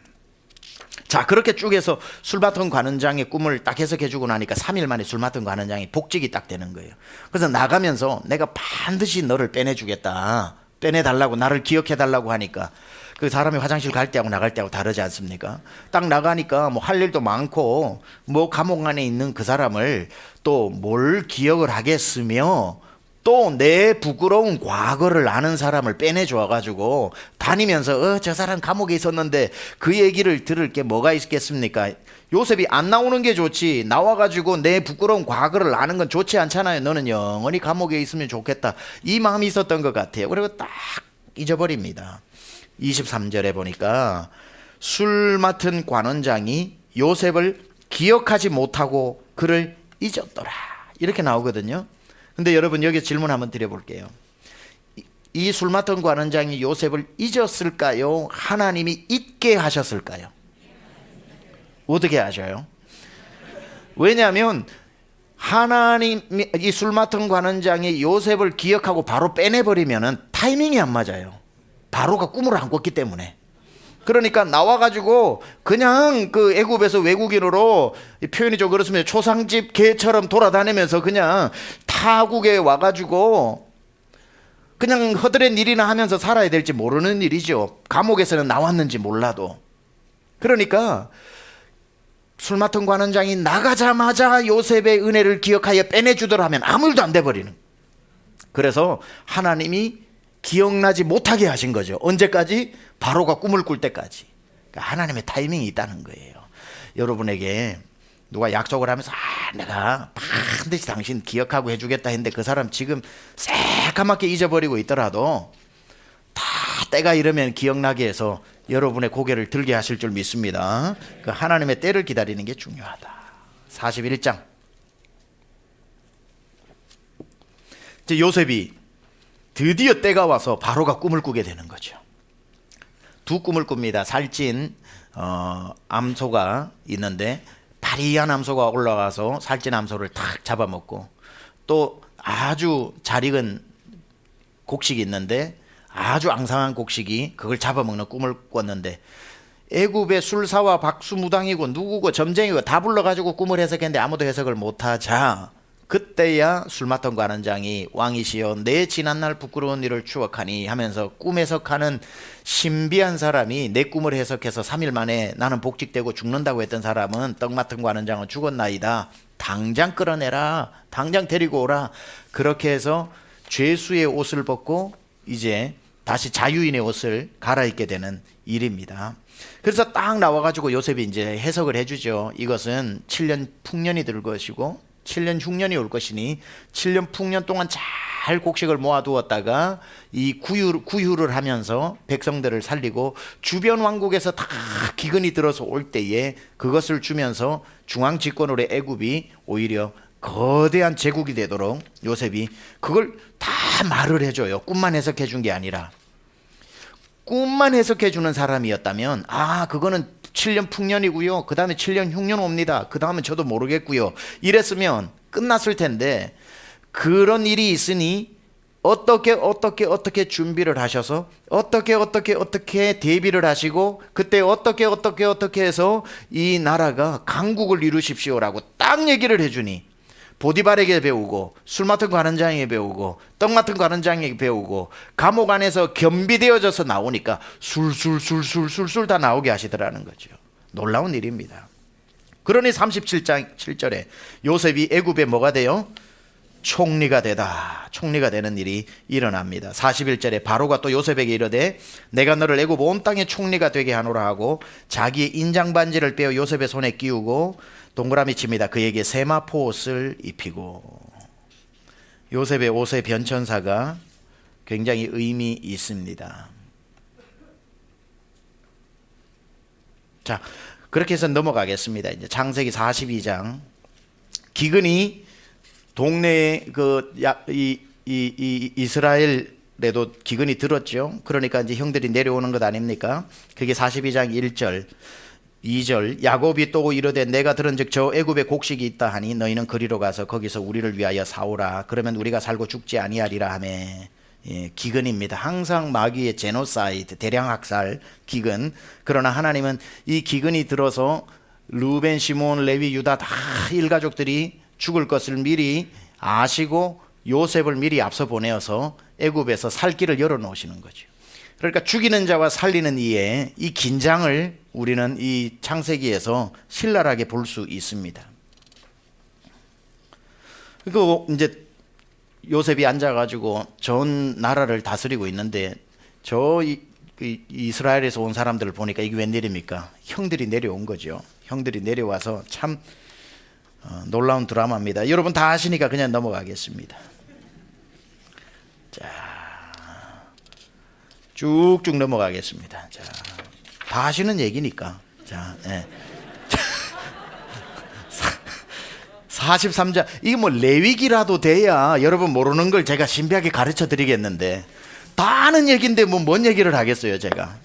자, 그렇게 쭉 해서 술 맡은 관원장의 꿈을 딱 해석해주고 나니까 3일 만에 술 맡은 관원장이 복직이 딱 되는 거예요. 그래서 나가면서 내가 반드시 너를 빼내주겠다, 빼내달라고, 나를 기억해달라고 하니까 그 사람이 화장실 갈 때하고 나갈 때하고 다르지 않습니까? 딱 나가니까 뭐 할 일도 많고 뭐 감옥 안에 있는 그 사람을 또 뭘 기억을 하겠으며 또 내 부끄러운 과거를 아는 사람을 빼내줘 가지고 다니면서 저 사람 감옥에 있었는데 그 얘기를 들을 게 뭐가 있겠습니까? 요셉이 안 나오는 게 좋지, 나와가지고 내 부끄러운 과거를 아는 건 좋지 않잖아요. 너는 영원히 감옥에 있으면 좋겠다, 이 마음이 있었던 것 같아요. 그리고 딱 잊어버립니다. 23절에 보니까 술 맡은 관원장이 요셉을 기억하지 못하고 그를 잊었더라, 이렇게 나오거든요. 근데 여러분, 여기 질문 한번 드려볼게요. 이 술 맡은 관원장이 요셉을 잊었을까요? 하나님이 잊게 하셨을까요? 어떻게 하셔요? 왜냐하면 하나님이 이 술 맡은 관원장이 요셉을 기억하고 바로 빼내버리면 타이밍이 안 맞아요. 바로가 꿈을 안 꿨기 때문에. 그러니까 나와가지고 그냥 그 애굽에서 외국인으로, 표현이 좀 그렇습니다, 초상집 개처럼 돌아다니면서 그냥 타국에 와가지고 그냥 허드렛 일이나 하면서 살아야 될지 모르는 일이죠. 감옥에서는 나왔는지 몰라도. 그러니까 술 맡은 관원장이 나가자마자 요셉의 은혜를 기억하여 빼내주더라 하면 아무 일도 안 돼버리는. 그래서 하나님이 기억나지 못하게 하신 거죠. 언제까지? 바로가 꿈을 꿀 때까지. 그러니까 하나님의 타이밍이 있다는 거예요. 여러분에게 누가 약속을 하면서 내가 반드시 당신 기억하고 해주겠다 했는데 그 사람 지금 새까맣게 잊어버리고 있더라도 다 때가 이르면 기억나게 해서 여러분의 고개를 들게 하실 줄 믿습니다. 그 하나님의 때를 기다리는 게 중요하다. 41장. 이제 요셉이 드디어 때가 와서 바로가 꿈을 꾸게 되는 거죠. 두 꿈을 꿉니다. 살찐 암소가 있는데 파리한 암소가 올라가서 살찐 암소를 탁 잡아먹고, 또 아주 잘 익은 곡식이 있는데 아주 앙상한 곡식이 그걸 잡아먹는 꿈을 꿨는데, 애굽의 술사와 박수무당이고 누구고 점쟁이고 다 불러가지고 꿈을 해석했는데 아무도 해석을 못하자, 그때야 술 맡은 관원장이 왕이시여 내 지난날 부끄러운 일을 추억하니 하면서 꿈 해석하는 신비한 사람이 내 꿈을 해석해서 3일 만에 나는 복직되고 죽는다고 했던 사람은 떡 맡은 관원장은 죽었나이다, 당장 끌어내라, 당장 데리고 오라. 그렇게 해서 죄수의 옷을 벗고 이제 다시 자유인의 옷을 갈아입게 되는 일입니다. 그래서 딱 나와가지고 요셉이 이제 해석을 해주죠. 이것은 7년 풍년이 들 것이고 7년 흉년이 올 것이니 7년 풍년 동안 잘 곡식을 모아두었다가 이 구유를 하면서 백성들을 살리고 주변 왕국에서 다 기근이 들어서 올 때에 그것을 주면서 중앙 집권으로 애굽이 오히려 거대한 제국이 되도록 요셉이 그걸 다 말을 해줘요. 꿈만 해석해 준 게 아니라. 꿈만 해석해 주는 사람이었다면 그거는 7년 풍년이고요, 그 다음에 7년 흉년 옵니다, 그 다음에 저도 모르겠고요, 이랬으면 끝났을 텐데, 그런 일이 있으니 어떻게 준비를 하셔서 어떻게 대비를 하시고 그때 어떻게 해서 이 나라가 강국을 이루십시오라고 딱 얘기를 해주니, 보디발에게 배우고 술 맡은 관원장에게 배우고 떡 맡은 관원장에게 배우고 감옥 안에서 겸비되어져서 나오니까 술술 다 나오게 하시더라는 거죠. 놀라운 일입니다. 그러니 37장 7절에 요셉이 애굽에 뭐가 돼요? 총리가 되는 일이 일어납니다. 41절에 바로가 또 요셉에게 이르되 내가 너를 애굽 온 땅의 총리가 되게 하노라 하고 자기의 인장 반지를 빼어 요셉의 손에 끼우고 동그라미 칩니다. 그에게 세마포 옷을 입히고. 요셉의 옷의 변천사가 굉장히 의미 있습니다. 자, 그렇게 해서 넘어가겠습니다. 이제 창세기 42장. 기근이 동네에 이스라엘에도 기근이 들었죠. 그러니까 이제 형들이 내려오는 것 아닙니까? 그게 42장 1절 2절 야곱이 또 이르되 내가 들은즉 저 애굽에 곡식이 있다 하니 너희는 그리로 가서 거기서 우리를 위하여 사오라. 그러면 우리가 살고 죽지 아니하리라 하매 기근입니다. 항상 마귀의 제노사이드, 대량 학살 기근. 그러나 하나님은 이 기근이 들어서 루벤, 시몬, 레위, 유다 다 일가족들이 죽을 것을 미리 아시고 요셉을 미리 앞서 보내어서 애굽에서 살 길을 열어놓으시는 거죠. 그러니까 죽이는 자와 살리는 이의 이 긴장을 우리는 이 창세기에서 신랄하게 볼 수 있습니다. 그 이제 요셉이 앉아가지고 전 나라를 다스리고 있는데 이스라엘에서 온 사람들을 보니까 이게 웬일입니까? 형들이 내려온 거죠. 형들이 내려와서 참 놀라운 드라마입니다. 여러분 다 아시니까 그냥 넘어가겠습니다. 자, 쭉쭉 넘어가겠습니다. 자, 다 아시는 얘기니까. 자, 43장, 이게 뭐 레위기라도 돼야 여러분 모르는 걸 제가 신비하게 가르쳐 드리겠는데 다 아는 얘기인데 뭐 뭔 얘기를 하겠어요 제가.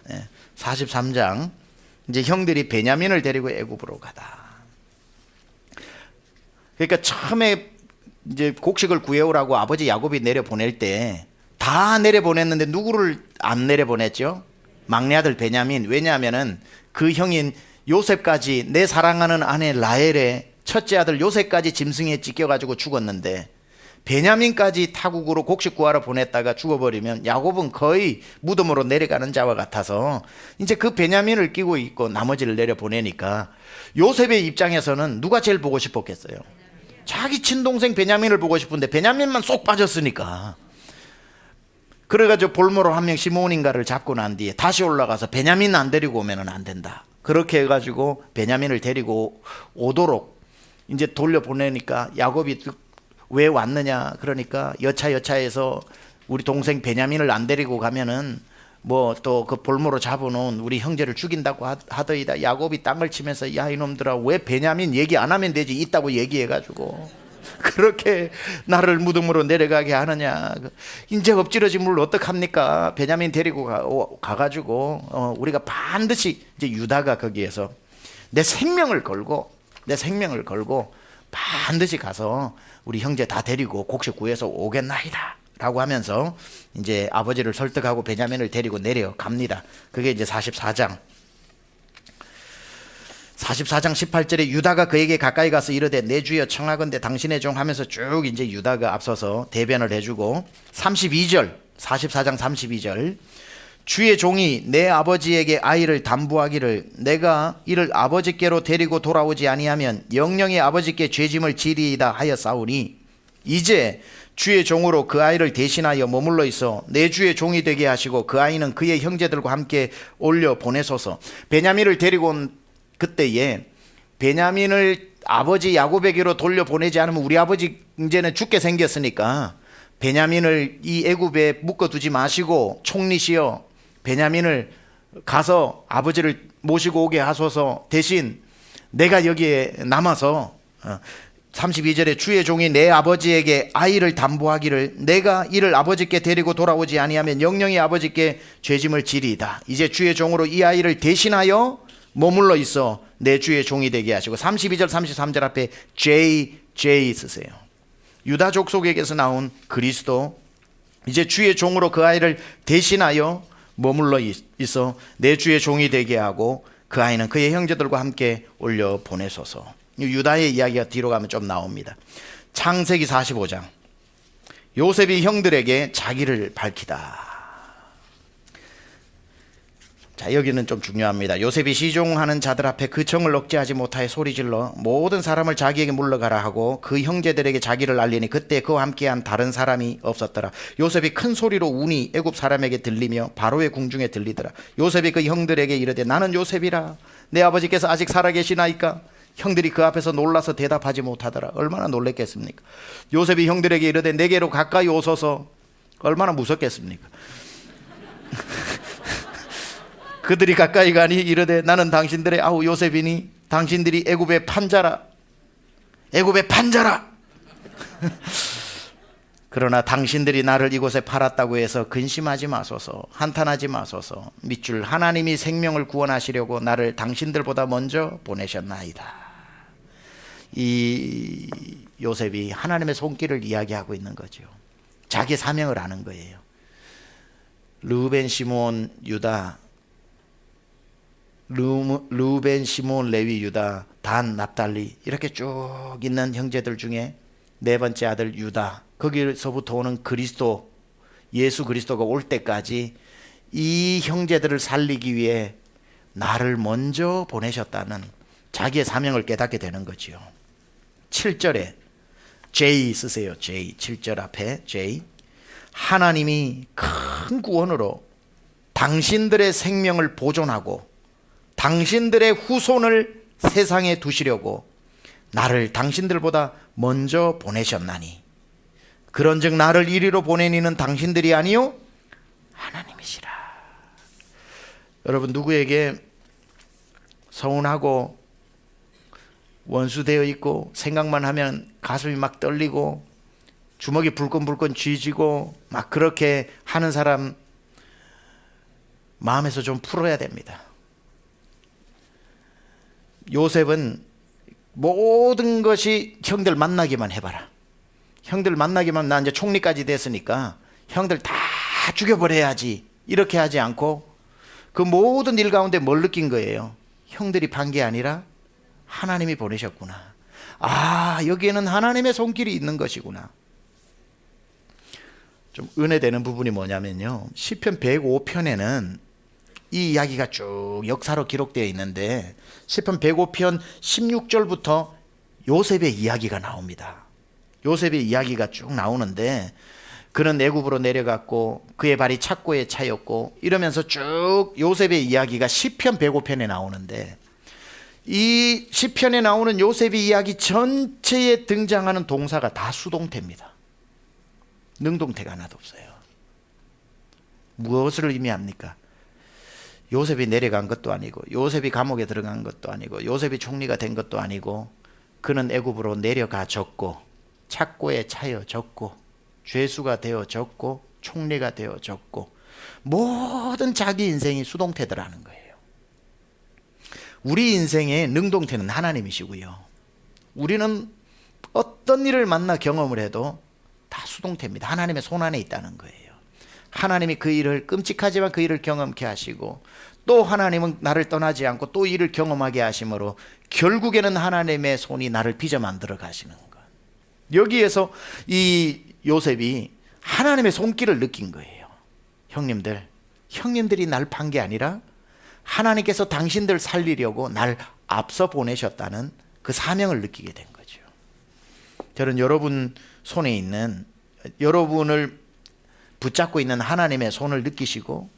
43장, 이제 형들이 베냐민을 데리고 애굽으로 가다. 그러니까 처음에 이제 곡식을 구해오라고 아버지 야곱이 내려보낼 때 다 내려보냈는데 누구를 안 내려보냈죠? 막내 아들 베냐민. 왜냐하면은 그 형인 요셉까지, 내 사랑하는 아내 라헬의 첫째 아들 요셉까지 짐승에 찢겨가지고 죽었는데 베냐민까지 타국으로 곡식 구하러 보냈다가 죽어버리면 야곱은 거의 무덤으로 내려가는 자와 같아서 이제 그 베냐민을 끼고 있고 나머지를 내려보내니까 요셉의 입장에서는 누가 제일 보고 싶었겠어요? 자기 친동생 베냐민을 보고 싶은데 베냐민만 쏙 빠졌으니까. 그래가지고 볼모로 한 명 시몬인가를 잡고 난 뒤에 다시 올라가서 베냐민 안 데리고 오면 안 된다. 그렇게 해가지고 베냐민을 데리고 오도록 이제 돌려보내니까 야곱이 왜 왔느냐, 그러니까 여차여차해서 우리 동생 베냐민을 안 데리고 가면은 뭐 또 그 볼모로 잡아놓은 우리 형제를 죽인다고 하더이다. 야곱이 땅을 치면서 야 이놈들아, 왜 베냐민 얘기 안 하면 되지, 있다고 얘기해가지고 그렇게 나를 무덤으로 내려가게 하느냐. 이제 엎질러진 물 어떡합니까? 베냐민 데리고 가가지고 우리가 반드시, 이제 유다가 거기에서 내 생명을 걸고 반드시 가서 우리 형제 다 데리고 곡식 구해서 오겠나이다 라고 하면서 이제 아버지를 설득하고 베냐민을 데리고 내려갑니다. 그게 이제 44장 18절에 유다가 그에게 가까이 가서 이르되 내 주여 청하건대 당신의 종 하면서 쭉 이제 유다가 앞서서 대변을 해주고 44장 32절 주의 종이 내 아버지에게 아이를 담보하기를 내가 이를 아버지께로 데리고 돌아오지 아니하면 영영이 아버지께 죄짐을 지리이다 하였사오니 이제 주의 종으로 그 아이를 대신하여 머물러 있어 내 주의 종이 되게 하시고 그 아이는 그의 형제들과 함께 올려 보내소서. 베냐민을 데리고 온 그때에 베냐민을 아버지 야곱에게로 돌려보내지 않으면 우리 아버지 이제는 죽게 생겼으니까 베냐민을 이 애굽에 묶어두지 마시고 총리시여 베냐민을 가서 아버지를 모시고 오게 하소서. 대신 내가 여기에 남아서 32절에 주의 종이 내 아버지에게 아이를 담보하기를 내가 이를 아버지께 데리고 돌아오지 아니하면 영영이 아버지께 죄짐을 지리이다. 이제 주의 종으로 이 아이를 대신하여 머물러 있어 내 주의 종이 되게 하시고 32절 33절 앞에 JJ 쓰세요. 유다 족속에게서 나온 그리스도, 이제 주의 종으로 그 아이를 대신하여 머물러 있어 내 주의 종이 되게 하고 그 아이는 그의 형제들과 함께 올려 보내소서. 유다의 이야기가 뒤로 가면 좀 나옵니다. 창세기 45장 요셉이 형들에게 자기를 밝히다. 자, 여기는 좀 중요합니다. 요셉이 시종하는 자들 앞에 그 청을 억제하지 못하여 소리질러 모든 사람을 자기에게 물러가라 하고 그 형제들에게 자기를 알리니 그때 그와 함께한 다른 사람이 없었더라. 요셉이 큰 소리로 우니 애굽 사람에게 들리며 바로의 궁중에 들리더라. 요셉이 그 형들에게 이르되 나는 요셉이라. 내 아버지께서 아직 살아계시나이까? 형들이 그 앞에서 놀라서 대답하지 못하더라. 얼마나 놀랬겠습니까? 요셉이 형들에게 이르되 내게로 가까이 오소서. 얼마나 무섭겠습니까? 그들이 가까이 가니 이르되 나는 당신들의 아우 요셉이니 당신들이 애굽의 판자라. 애굽의 판자라. 그러나 당신들이 나를 이곳에 팔았다고 해서 근심하지 마소서. 한탄하지 마소서. 밑줄 하나님이 생명을 구원하시려고 나를 당신들보다 먼저 보내셨나이다. 이 요셉이 하나님의 손길을 이야기하고 있는 거죠. 자기 사명을 아는 거예요. 르우벤, 시몬, 유다, 르우벤, 시몬, 레위, 유다, 단, 납달리 이렇게 쭉 있는 형제들 중에 네 번째 아들 유다, 거기서부터 오는 그리스도, 예수 그리스도가 올 때까지 이 형제들을 살리기 위해 나를 먼저 보내셨다는 자기의 사명을 깨닫게 되는 거지요. 7절에 J 쓰세요. J. 7절 앞에 J. 하나님이 큰 구원으로 당신들의 생명을 보존하고 당신들의 후손을 세상에 두시려고 나를 당신들보다 먼저 보내셨나니 그런즉 나를 이리로 보내니는 당신들이 아니요 하나님이시라. 여러분, 누구에게 서운하고 원수되어 있고 생각만 하면 가슴이 막 떨리고 주먹이 불끈불끈 쥐지고 막 그렇게 하는 사람 마음에서 좀 풀어야 됩니다. 요셉은 모든 것이 형들 만나기만 해봐라. 형들 만나기만, 나 이제 총리까지 됐으니까 형들 다 죽여버려야지, 이렇게 하지 않고 그 모든 일 가운데 뭘 느낀 거예요? 형들이 판 게 아니라 하나님이 보내셨구나. 아, 여기에는 하나님의 손길이 있는 것이구나. 좀 은혜되는 부분이 뭐냐면요, 시편 105편에는 이 이야기가 쭉 역사로 기록되어 있는데 시편 105편 16절부터 요셉의 이야기가 나옵니다. 요셉의 이야기가 쭉 나오는데 그는 애굽으로 내려갔고 그의 발이 착고에 차였고 이러면서 쭉 요셉의 이야기가 시편 105편에 나오는데 이 시편에 나오는 요셉의 이야기 전체에 등장하는 동사가 다 수동태입니다. 능동태가 하나도 없어요. 무엇을 의미합니까? 요셉이 내려간 것도 아니고 요셉이 감옥에 들어간 것도 아니고 요셉이 총리가 된 것도 아니고 그는 애굽으로 내려가졌고 착고에 차여졌고 죄수가 되어졌고 총리가 되어졌고 모든 자기 인생이 수동태더라는 거예요. 우리 인생의 능동태는 하나님이시고요, 우리는 어떤 일을 만나 경험을 해도 다 수동태입니다. 하나님의 손 안에 있다는 거예요. 하나님이 그 일을, 끔찍하지만 그 일을 경험케 하시고 또 하나님은 나를 떠나지 않고 또 일을 경험하게 하심으로 결국에는 하나님의 손이 나를 빚어 만들어 가시는 것. 여기에서 이 요셉이 하나님의 손길을 느낀 거예요. 형님들이 날 판 게 아니라 하나님께서 당신들 살리려고 날 앞서 보내셨다는 그 사명을 느끼게 된 거죠. 저는 여러분 손에 있는, 여러분을 붙잡고 있는 하나님의 손을 느끼시고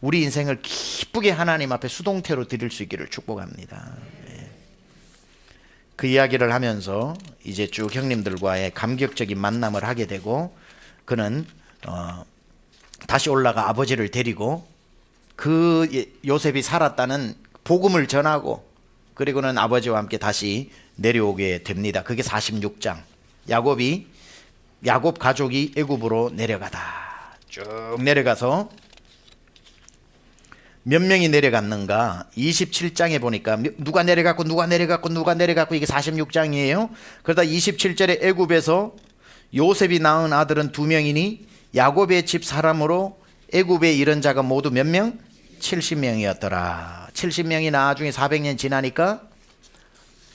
우리 인생을 기쁘게 하나님 앞에 수동태로 드릴 수 있기를 축복합니다. 그 이야기를 하면서 이제 쭉 형님들과의 감격적인 만남을 하게 되고 그는 다시 올라가 아버지를 데리고 그 요셉이 살았다는 복음을 전하고 그리고는 아버지와 함께 다시 내려오게 됩니다. 그게 46장. 야곱 가족이 애굽으로 내려가다 쭉 내려가서 몇 명이 내려갔는가 27장에 보니까 누가 내려갔고 이게 46장이에요. 그러다 27절에 애굽에서 요셉이 낳은 아들은 2명이니 야곱의 집 사람으로 애굽에 이른 자가 모두 몇 명? 70명이었더라. 70명이 나중에 400년 지나니까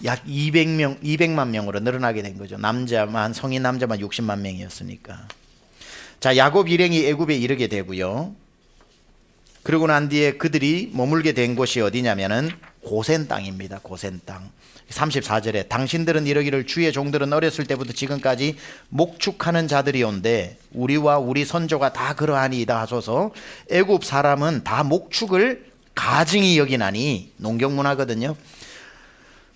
약 200만 명으로 늘어나게 된 거죠. 성인 남자만 60만 명이었으니까. 자, 야곱 일행이 애굽에 이르게 되고요. 그러고 난 뒤에 그들이 머물게 된 곳이 어디냐면은 고센 땅입니다. 고센 땅. 34절에 당신들은 이러기를 주의 종들은 어렸을 때부터 지금까지 목축하는 자들이온데 우리와 우리 선조가 다 그러하니이다 하소서. 애굽 사람은 다 목축을 가증히 여기나니, 농경문화거든요.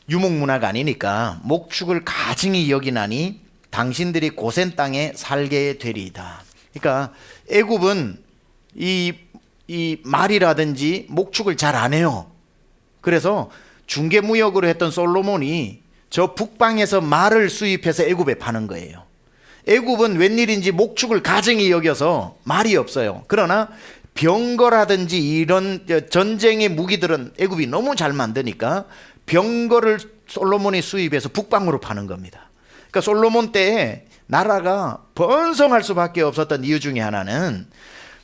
유목문화가 아니니까 목축을 가증히 여기나니 당신들이 고센 땅에 살게 되리이다. 그러니까 애굽은 이 말이라든지 목축을 잘 안 해요. 그래서 중개무역으로 했던 솔로몬이 저 북방에서 말을 수입해서 애굽에 파는 거예요. 애굽은 웬일인지 목축을 가증히 여겨서 말이 없어요. 그러나 병거라든지 이런 전쟁의 무기들은 애굽이 너무 잘 만드니까 병거를 솔로몬이 수입해서 북방으로 파는 겁니다. 그러니까 솔로몬 때에 나라가 번성할 수밖에 없었던 이유 중에 하나는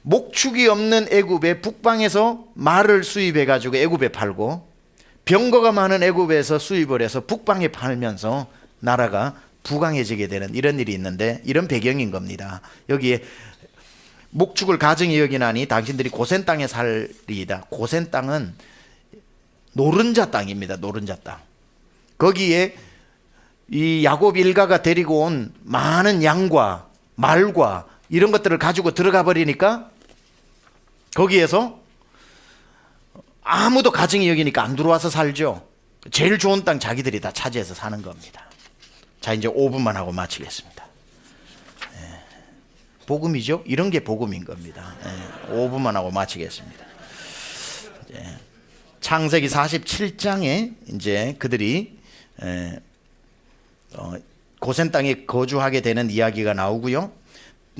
목축이 없는 애굽의 북방에서 말을 수입해 가지고 애굽에 팔고 병거가 많은 애굽에서 수입을 해서 북방에 팔면서 나라가 부강해지게 되는 이런 일이 있는데, 이런 배경인 겁니다. 여기에 목축을 가정히 여기나니 당신들이 고센 땅에 살리이다. 고센 땅은 노른자 땅입니다. 노른자 땅. 거기에 이 야곱 일가가 데리고 온 많은 양과 말과 이런 것들을 가지고 들어가 버리니까 거기에서 아무도 가정이 여기니까 안 들어와서 살죠. 제일 좋은 땅 자기들이 다 차지해서 사는 겁니다. 자, 이제 5분만 하고 마치겠습니다. 복음이죠. 이런 게 복음인 겁니다. 5분만 하고 마치겠습니다. 창세기 47장에 이제 그들이 고센 땅에 거주하게 되는 이야기가 나오고요.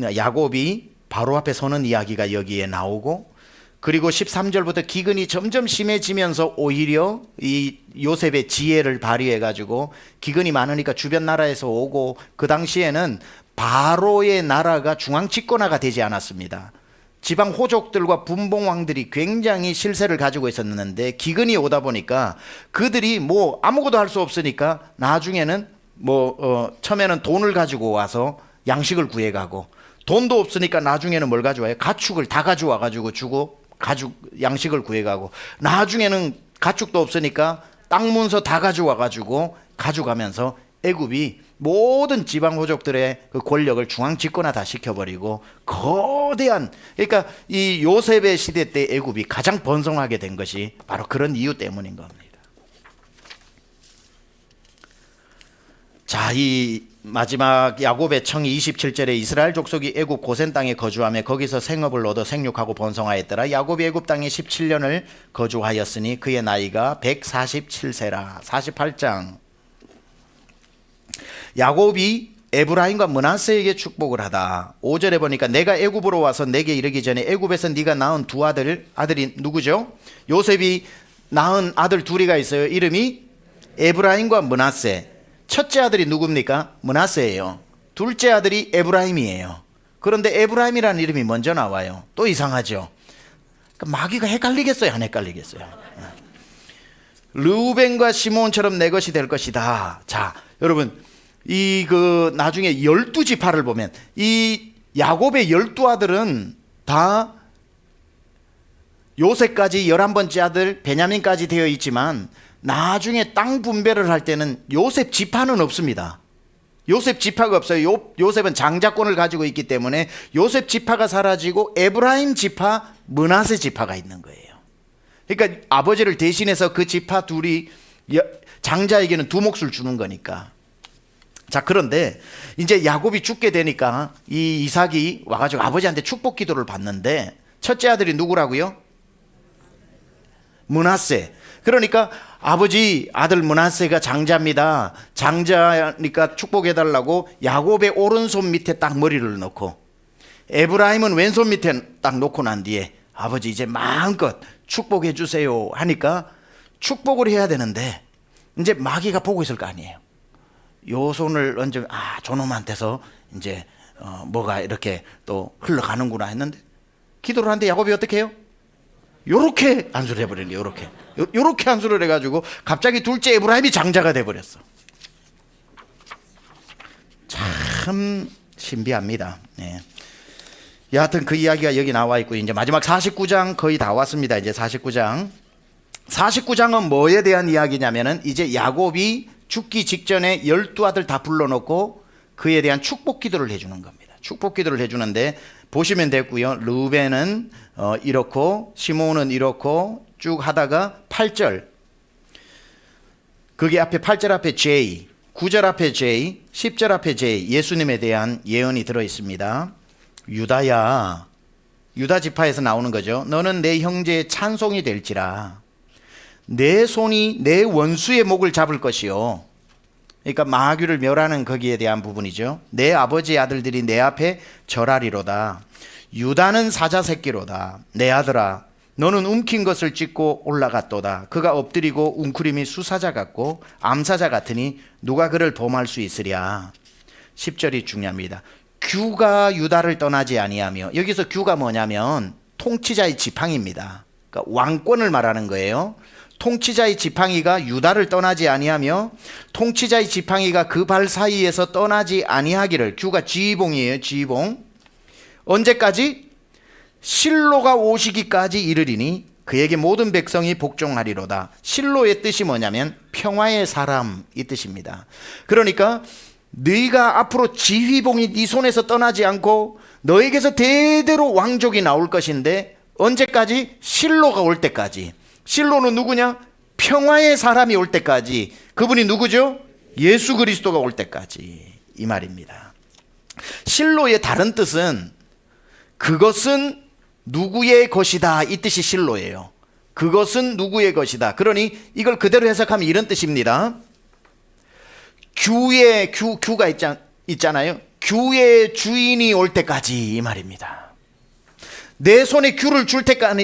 야곱이 바로 앞에 서는 이야기가 여기에 나오고, 그리고 13절부터 기근이 점점 심해지면서 오히려 이 요셉의 지혜를 발휘해 가지고 기근이 많으니까 주변 나라에서 오고, 그 당시에는 바로의 나라가 중앙 집권화가 되지 않았습니다. 지방 호족들과 분봉왕들이 굉장히 실세를 가지고 있었는데 기근이 오다 보니까 그들이 뭐 아무것도 할 수 없으니까 나중에는 처음에는 돈을 가지고 와서 양식을 구해가고, 돈도 없으니까 나중에는 뭘 가져와요? 가축을 다 가져와 가지고 주고 양식을 구해가고, 나중에는 가축도 없으니까 땅 문서 다 가져와 가지고 가져가면서 애굽이 모든 지방 호족들의 그 권력을 중앙 집권화 다 시켜버리고 거대한, 그러니까 이 요셉의 시대 때 애굽이 가장 번성하게 된 것이 바로 그런 이유 때문인 겁니다. 자, 이 마지막 야곱의 청이 27절에 이스라엘 족속이 애굽 고센 땅에 거주하며 거기서 생업을 얻어 생육하고 번성하였더라. 야곱이 애굽 땅에 17년을 거주하였으니 그의 나이가 147세라. 48장. 야곱이 에브라임과 므낫세에게 축복을 하다. 5절에 보니까 내가 애굽으로 와서 내게 이르기 전에 애굽에서 네가 낳은 두 아들이 누구죠? 요셉이 낳은 아들 둘이가 있어요. 이름이 에브라임과 므낫세. 첫째 아들이 누굽니까? 므낫세예요. 둘째 아들이 에브라임이에요. 그런데 에브라임이라는 이름이 먼저 나와요. 또 이상하죠. 그러니까 마귀가 헷갈리겠어요? 안 헷갈리겠어요? 르우벤과 시몬처럼 내 것이 될 것이다. 자, 여러분, 나중에 12지파를 보면 이 야곱의 12아들은 다 요셉까지 11번째 아들 베냐민까지 되어 있지만 나중에 땅 분배를 할 때는 요셉 지파는 없습니다. 요셉 지파가 없어요. 요셉은 장자권을 가지고 있기 때문에 요셉 지파가 사라지고 에브라임 지파, 므낫세 지파가 있는 거예요. 그러니까 아버지를 대신해서 그 지파 둘이 장자에게는 두 몫을 주는 거니까. 자, 그런데 이제 야곱이 죽게 되니까 이 이삭이 와가지고 아버지한테 축복 기도를 받는데 첫째 아들이 누구라고요? 므낫세. 그러니까 아버지, 아들 므낫세가 장자입니다. 장자니까 축복해달라고 야곱의 오른손 밑에 딱 머리를 넣고 에브라임은 왼손 밑에 딱 놓고 난 뒤에 아버지 이제 마음껏 축복해 주세요 하니까 축복을 해야 되는데 이제 마귀가 보고 있을 거 아니에요. 요 손을 얹으 저놈한테서 이제 뭐가 이렇게 또 흘러가는구나 했는데 기도를 하는데 야곱이 어떻게 해요? 요렇게 안수를 해버리는 거예요. 요렇게 안수를 해가지고 갑자기 둘째 에브라임이 장자가 돼버렸어. 참 신비합니다. 네. 여하튼 그 이야기가 여기 나와 있고 이제 마지막 49장 거의 다 왔습니다. 이제 49장은 뭐에 대한 이야기냐면은 이제 야곱이 죽기 직전에 12아들 다 불러놓고 그에 대한 축복 기도를 해주는 겁니다. 축복 기도를 해주는데 보시면 됐고요. 르우벤은 이렇고 시몬은 이렇고 쭉 하다가 8절, 그게 앞에 8절 앞에 J, 9절 앞에 J, 10절 앞에 J, 예수님에 대한 예언이 들어있습니다. 유다야, 유다 지파에서 나오는 거죠. 너는 내 형제의 찬송이 될지라. 내 손이 내 원수의 목을 잡을 것이요. 그러니까 마귀를 멸하는 거기에 대한 부분이죠. 내 아버지의 아들들이 내 앞에 절하리로다. 유다는 사자 새끼로다. 내 아들아, 너는 움킨 것을 찢고 올라갔도다. 그가 엎드리고 웅크림이 수사자 같고 암사자 같으니 누가 그를 범할 수 있으랴. 10절이 중요합니다. 규가 유다를 떠나지 아니하며, 여기서 규가 뭐냐면 통치자의 지팡이입니다. 그러니까 왕권을 말하는 거예요. 통치자의 지팡이가 유다를 떠나지 아니하며 통치자의 지팡이가 그 발 사이에서 떠나지 아니하기를. 규가 지휘봉이에요. 지휘봉. 언제까지? 실로가 오시기까지 이르리니 그에게 모든 백성이 복종하리로다. 실로의 뜻이 뭐냐면 평화의 사람, 이 뜻입니다. 그러니까 네가 앞으로 지휘봉이 네 손에서 떠나지 않고 너에게서 대대로 왕족이 나올 것인데, 언제까지? 실로가 올 때까지. 실로는 누구냐? 평화의 사람이 올 때까지. 그분이 누구죠? 예수 그리스도가 올 때까지, 이 말입니다. 실로의 다른 뜻은 그것은 누구의 것이다, 이 뜻이 실로예요. 그것은 누구의 것이다. 그러니 이걸 그대로 해석하면 이런 뜻입니다. 규가 있잖아요. 규의 주인이 올 때까지, 이 말입니다. 내 손에 규를 줄 테니까,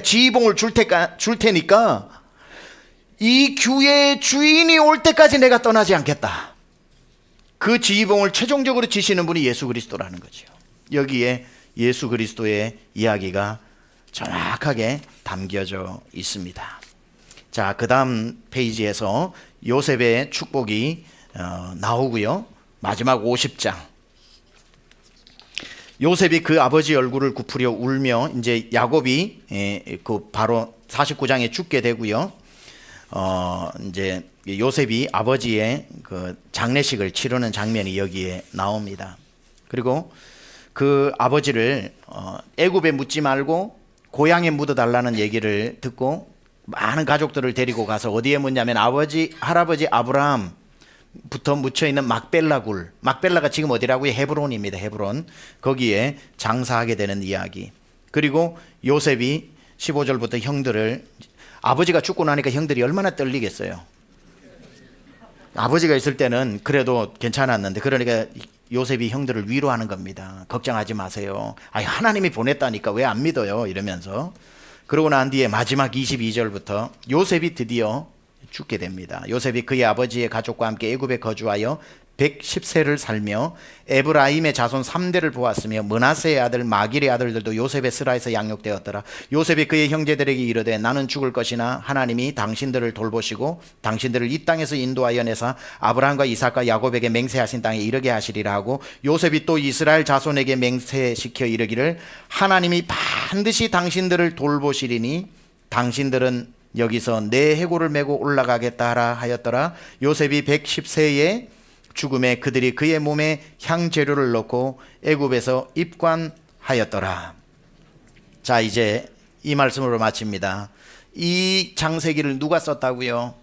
지휘봉을 줄 테니까 이 규의 주인이 올 때까지 내가 떠나지 않겠다. 그 지휘봉을 최종적으로 지시는 분이 예수 그리스도라는 거죠. 여기에 예수 그리스도의 이야기가 정확하게 담겨져 있습니다. 자, 그 다음 페이지에서 요셉의 축복이 나오고요. 마지막 50장. 요셉이 그 아버지 얼굴을 굽으려 울며, 이제 야곱이 그 바로 49장에 죽게 되고요. 이제 요셉이 아버지의 그 장례식을 치르는 장면이 여기에 나옵니다. 그리고 그 아버지를 애굽에 묻지 말고 고향에 묻어달라는 얘기를 듣고 많은 가족들을 데리고 가서 어디에 묻냐면 할아버지 아브라함부터 묻혀있는 막벨라 굴, 막벨라가 지금 어디라고요? 헤브론입니다. 헤브론. 거기에 장사하게 되는 이야기. 그리고 요셉이 15절부터 형들을, 아버지가 죽고 나니까 형들이 얼마나 떨리겠어요. 아버지가 있을 때는 그래도 괜찮았는데, 그러니까 요셉이 형들을 위로하는 겁니다. 걱정하지 마세요. 아니, 하나님이 보냈다니까 왜 안 믿어요? 이러면서. 그러고 난 뒤에 마지막 22절부터 요셉이 드디어 죽게 됩니다. 요셉이 그의 아버지의 가족과 함께 애굽에 거주하여 110세를 살며 에브라임의 자손 3대를 보았으며 므낫세의 아들 마길의 아들들도 요셉의 스라에서 양육되었더라. 요셉이 그의 형제들에게 이르되 나는 죽을 것이나 하나님이 당신들을 돌보시고 당신들을 이 땅에서 인도하여 내사 아브라함과 이삭과 야곱에게 맹세하신 땅에 이르게 하시리라 하고, 요셉이 또 이스라엘 자손에게 맹세시켜 이르기를 하나님이 반드시 당신들을 돌보시리니 당신들은 여기서 내 해골을 메고 올라가겠다 하였더라. 요셉이 110세에 죽음에 그들이 그의 몸에 향재료를 넣고 애굽에서 입관하였더라. 자, 이제 이 말씀으로 마칩니다. 이 창세기를 누가 썼다고요?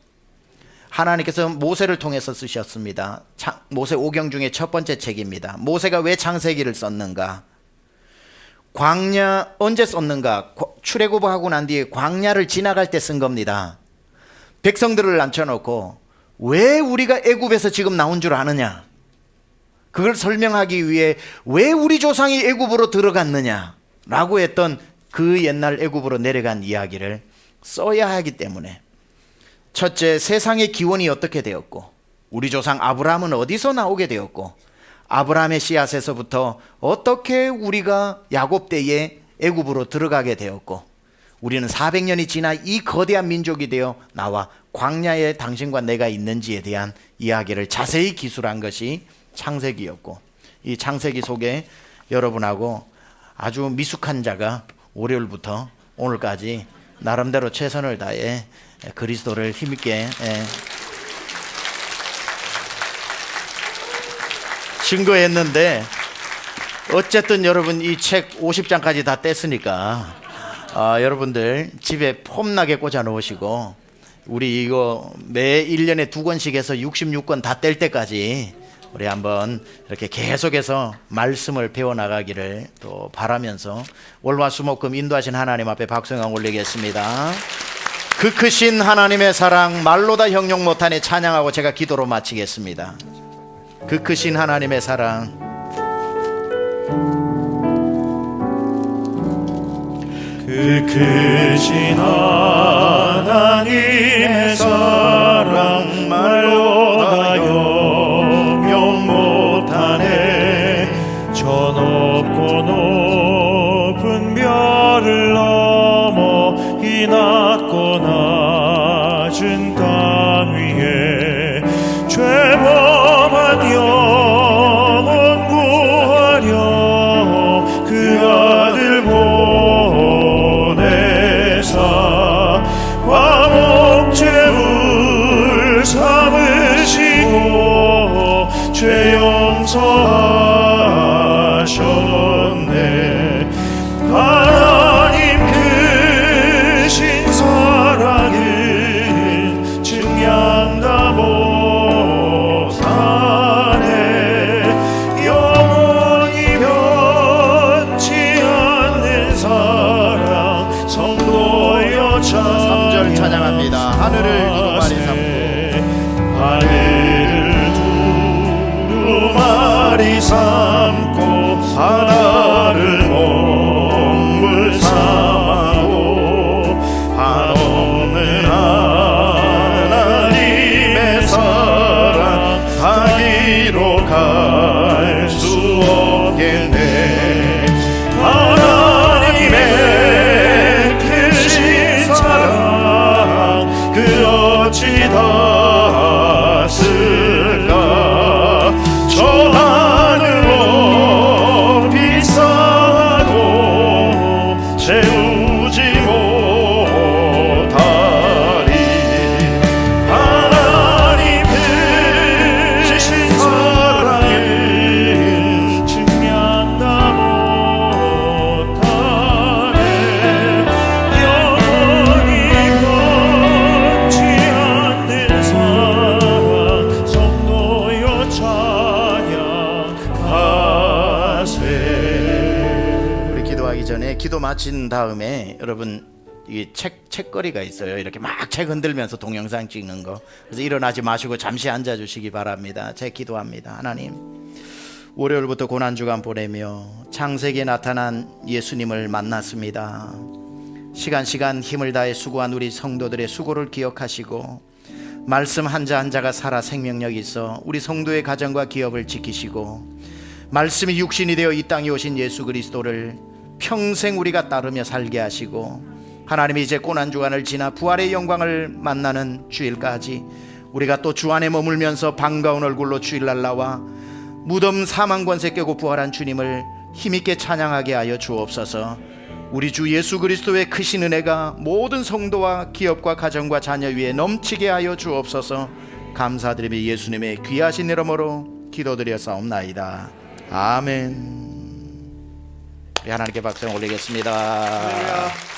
하나님께서 모세를 통해서 쓰셨습니다. 모세 오경 중에 첫 번째 책입니다. 모세가 왜 창세기를 썼는가? 광야 언제 썼는가? 출애굽하고 난 뒤에 광야를 지나갈 때 쓴 겁니다. 백성들을 앉혀놓고 왜 우리가 애굽에서 지금 나온 줄 아느냐? 그걸 설명하기 위해 왜 우리 조상이 애굽으로 들어갔느냐? 라고 했던 그 옛날 애굽으로 내려간 이야기를 써야 하기 때문에, 첫째, 세상의 기원이 어떻게 되었고 우리 조상 아브라함은 어디서 나오게 되었고 아브라함의 씨앗에서부터 어떻게 우리가 야곱 때에 애굽으로 들어가게 되었고 우리는 400년이 지나 이 거대한 민족이 되어 나와 광야에 당신과 내가 있는지에 대한 이야기를 자세히 기술한 것이 창세기였고, 이 창세기 속에 여러분하고 아주 미숙한 자가 월요일부터 오늘까지 나름대로 최선을 다해 그리스도를 힘있게 증거했는데, 어쨌든 여러분 이 책 50장까지 다 뗐으니까 여러분들 집에 폼나게 꽂아 놓으시고 우리 이거 매 1년에 2권씩 해서 66권 다 뗄 때까지 우리 한번 이렇게 계속해서 말씀을 배워나가기를 또 바라면서 월화수목금 인도하신 하나님 앞에 박수영 올리겠습니다. 그 크신 하나님의 사랑 말로 다 형용 못하니 찬양하고 제가 기도로 마치겠습니다. 그 크신 하나님의 사랑, 그 크신 하나님의 사랑 말로 다 형용 못하네. 3절 찬양합니다. 하늘을 두루마리 삼고 하늘을 두루마리 삼고 바다를 먹물 삼고 한없는 하나님의 사랑 다기로 갈 수 없겠네. 하나님의 크신 사랑 그 어찌 닿았을까. 저 하늘 높이 쌓아도 채우지 못하리. 하나님 크신 사랑을 증명 다 못하네. 영원히 변치 않는 사랑 성도여 찬양하세. 우리 기도하기 전에 기도 마친 다음에 여러분 이 책거리가 있어요. 이렇게 막 책 흔들면서 동영상 찍는 거. 그래서 일어나지 마시고 잠시 앉아 주시기 바랍니다. 제 기도합니다. 하나님, 월요일부터 고난주간 보내며 창세기에 나타난 예수님을 만났습니다. 시간 힘을 다해 수고한 우리 성도들의 수고를 기억하시고 말씀 한자 한자가 살아 생명력이 있어 우리 성도의 가정과 기업을 지키시고 말씀이 육신이 되어 이 땅에 오신 예수 그리스도를 평생 우리가 따르며 살게 하시고 하나님이 이제 고난주간을 지나 부활의 영광을 만나는 주일까지 우리가 또 주 안에 머물면서 반가운 얼굴로 주일날 나와 무덤 사망 권세 깨고 부활한 주님을 힘있게 찬양하게 하여 주옵소서. 우리 주 예수 그리스도의 크신 은혜가 모든 성도와 기업과 가정과 자녀 위에 넘치게 하여 주옵소서. 감사드리며 예수님의 귀하신 이름으로 기도드렸사옵나이다. 아멘. 하나님께 박수 올리겠습니다.